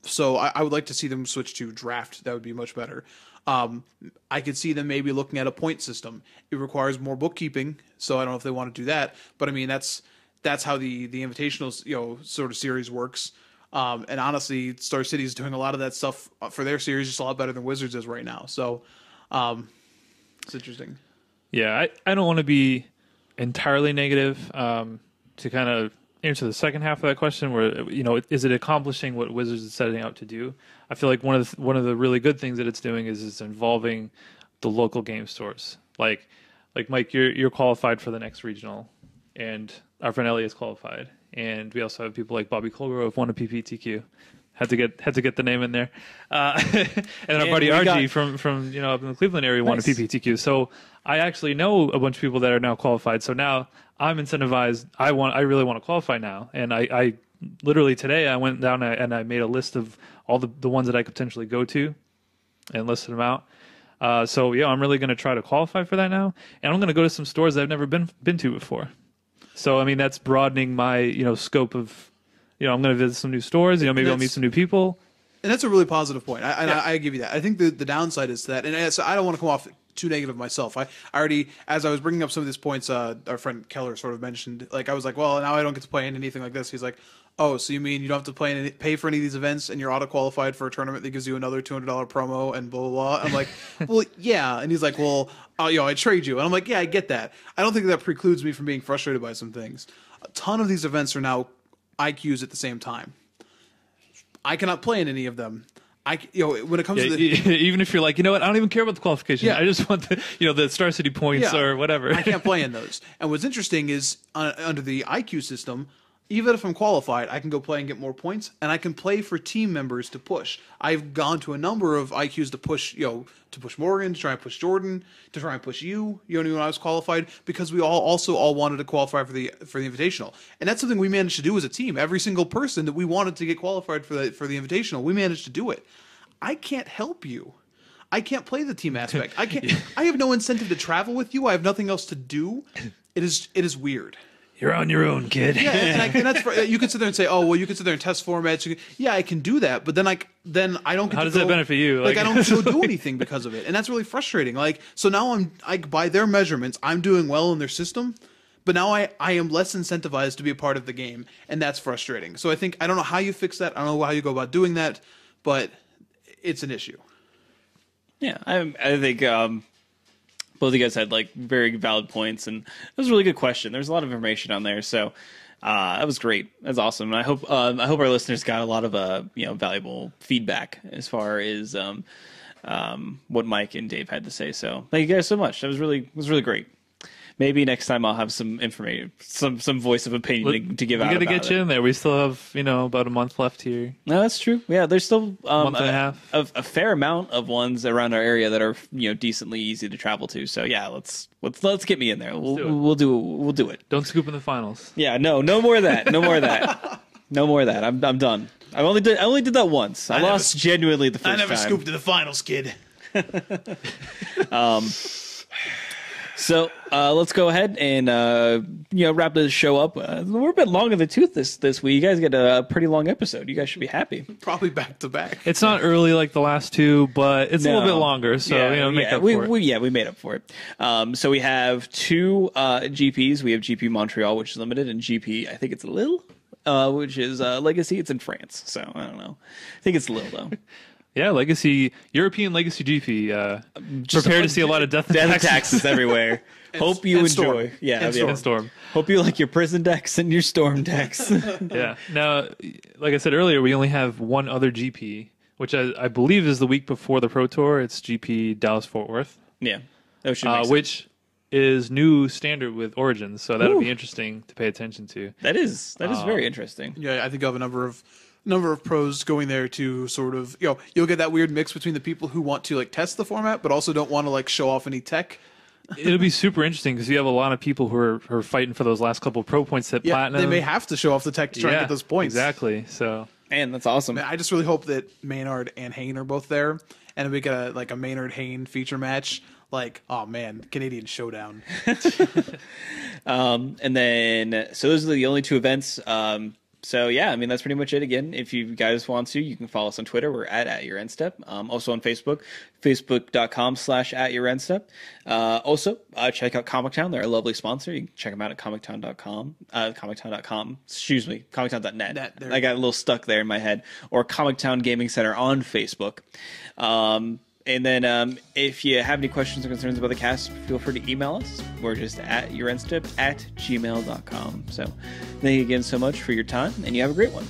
Speaker 3: So I would like to see them switch to draft. That would be much better. I could see them maybe looking at a point system. It requires more bookkeeping, so I don't know if they want to do that. But I mean, that's how the Invitational, you know, sort of series works. And honestly, Star City is doing a lot of that stuff for their series just a lot better than Wizards is right now. So it's interesting.
Speaker 2: Yeah, I don't want to be entirely negative. To kind of answer the second half of that question, where, you know, is it accomplishing what Wizards is setting out to do? I feel like one of the really good things that it's doing is it's involving the local game stores. Like Mike, you're qualified for the next regional, and our friend Ellie is qualified, and we also have people like Bobby Colgrove won a PPTQ. Had to get the name in there, and our buddy RG from you know, up in the Cleveland area won a PPTQ. So I actually know a bunch of people that are now qualified. So now I'm incentivized. I really want to qualify now, and I literally today I went down and I made a list of all the ones that I could potentially go to, and listed them out. So yeah, I'm really going to try to qualify for that now, and I'm going to go to some stores that I've never been to before. So I mean, that's broadening my, you know, scope of. You know, I'm going to visit some new stores. You know, maybe I'll meet some new people.
Speaker 3: And that's a really positive point. I give you that. I think the downside is that, and so I don't want to come off too negative myself. I already, as I was bringing up some of these points, our friend Keller sort of mentioned, like, I was like, well, now I don't get to play in anything like this. He's like, Oh, so you mean you don't have to pay for any of these events, and you're auto qualified for a tournament that gives you another $200 promo and blah blah blah? I'm like, well, yeah, and he's like, well, I trade you, and I'm like, yeah, I get that. I don't think that precludes me from being frustrated by some things. A ton of these events are now IQs at the same time. I cannot play in any of them. When it comes to
Speaker 2: even if you're like, you know what, I don't even care about the qualification.
Speaker 3: Yeah.
Speaker 2: I just want the Star City points or whatever.
Speaker 3: I can't play in those. And what's interesting is under the IQ system, even if I'm qualified, I can go play and get more points, and I can play for team members to push. I've gone to a number of IQs to push, to push Morgan, to try and push Jordan, to try and push you. When I was qualified, because we all wanted to qualify for the Invitational, and that's something we managed to do as a team. Every single person that we wanted to get qualified for the Invitational, we managed to do it. I can't help you. I can't play the team aspect. I can't. I have no incentive to travel with you. I have nothing else to do. It is weird.
Speaker 2: You're on your own, kid.
Speaker 3: Yeah, and that's you can sit there and say, oh, well, you can sit there and test formats. Yeah, I can do that, but then I don't get
Speaker 2: How does that benefit you?
Speaker 3: I don't go do anything because of it, and that's really frustrating. So now by their measurements, I'm doing well in their system, but now I am less incentivized to be a part of the game, and that's frustrating. So I don't know how you fix that. I don't know how you go about doing that, but it's an issue.
Speaker 1: Yeah, I think both of you guys had very valid points, and it was a really good question. There's a lot of information on there, so that was great. That's awesome. And I hope our listeners got a lot of valuable feedback as far as what Mike and Dave had to say. So thank you guys so much. That was really great. Maybe next time I'll have some information, some voice of opinion to give out.
Speaker 2: We got to
Speaker 1: about
Speaker 2: get you in there. We still have about a month left here.
Speaker 1: No, that's true. Yeah, there's still
Speaker 2: month and a half.
Speaker 1: A fair amount of ones around our area that are decently easy to travel to. So yeah, let's get me in there. We'll do it.
Speaker 2: Don't scoop in the finals.
Speaker 1: Yeah, no more of that. No more of that. No more of that. I'm done. I only did that once. I lost genuinely the first time.
Speaker 3: I never scooped to the finals, kid.
Speaker 1: So let's go ahead and wrap this show up. We're a bit long in the tooth this week. You guys get a pretty long episode. You guys should be happy.
Speaker 3: Probably back to back.
Speaker 2: It's not early like the last two, but it's a little bit longer. So make up for it.
Speaker 1: We made up for it. So we have two GPs. We have GP Montreal, which is limited, and GP I think it's Lille, which is Legacy. It's in France, so I don't know. I think it's Lille though.
Speaker 2: Yeah, European Legacy GP. Prepare to see a lot of death and
Speaker 1: taxes everywhere. Hope you enjoy.
Speaker 3: Storm. And
Speaker 2: Storm.
Speaker 1: Hope you like your prison decks and your storm decks.
Speaker 2: Yeah. Now, like I said earlier, we only have one other GP, which I believe is the week before the Pro Tour. It's GP Dallas Fort Worth.
Speaker 1: Yeah, that should make sense.
Speaker 2: Which is new standard with Origins, so that'll be interesting to pay attention to.
Speaker 1: That is very interesting.
Speaker 3: Yeah, I think I have a number of pros going there to sort of you'll get that weird mix between the people who want to test the format but also don't want to show off any tech.
Speaker 2: It'll be super interesting because you have a lot of people who are fighting for those last couple of pro points at Platinum.
Speaker 3: They may have to show off the tech to try and get those points.
Speaker 2: Exactly. So
Speaker 1: man, that's awesome.
Speaker 3: I just really hope that Maynard and Hayne are both there, and we get a Maynard Hayne feature match. Oh man, Canadian Showdown.
Speaker 1: And then so those are the only two events. So yeah, I mean that's pretty much it. Again, if you guys want to, you can follow us on Twitter. We're at your endstep. Also on Facebook, facebook.com/@yourendstep. Also, check out Comic Town. They're a lovely sponsor. You can check them out at comictown.com. Comictown.com. Excuse me, comictown.net. I got a little stuck there in my head. Or Comic Town Gaming Center on Facebook. And then if you have any questions or concerns about the cast, feel free to email us. We're just at yourendstep@gmail.com. So thank you again so much for your time, and you have a great one.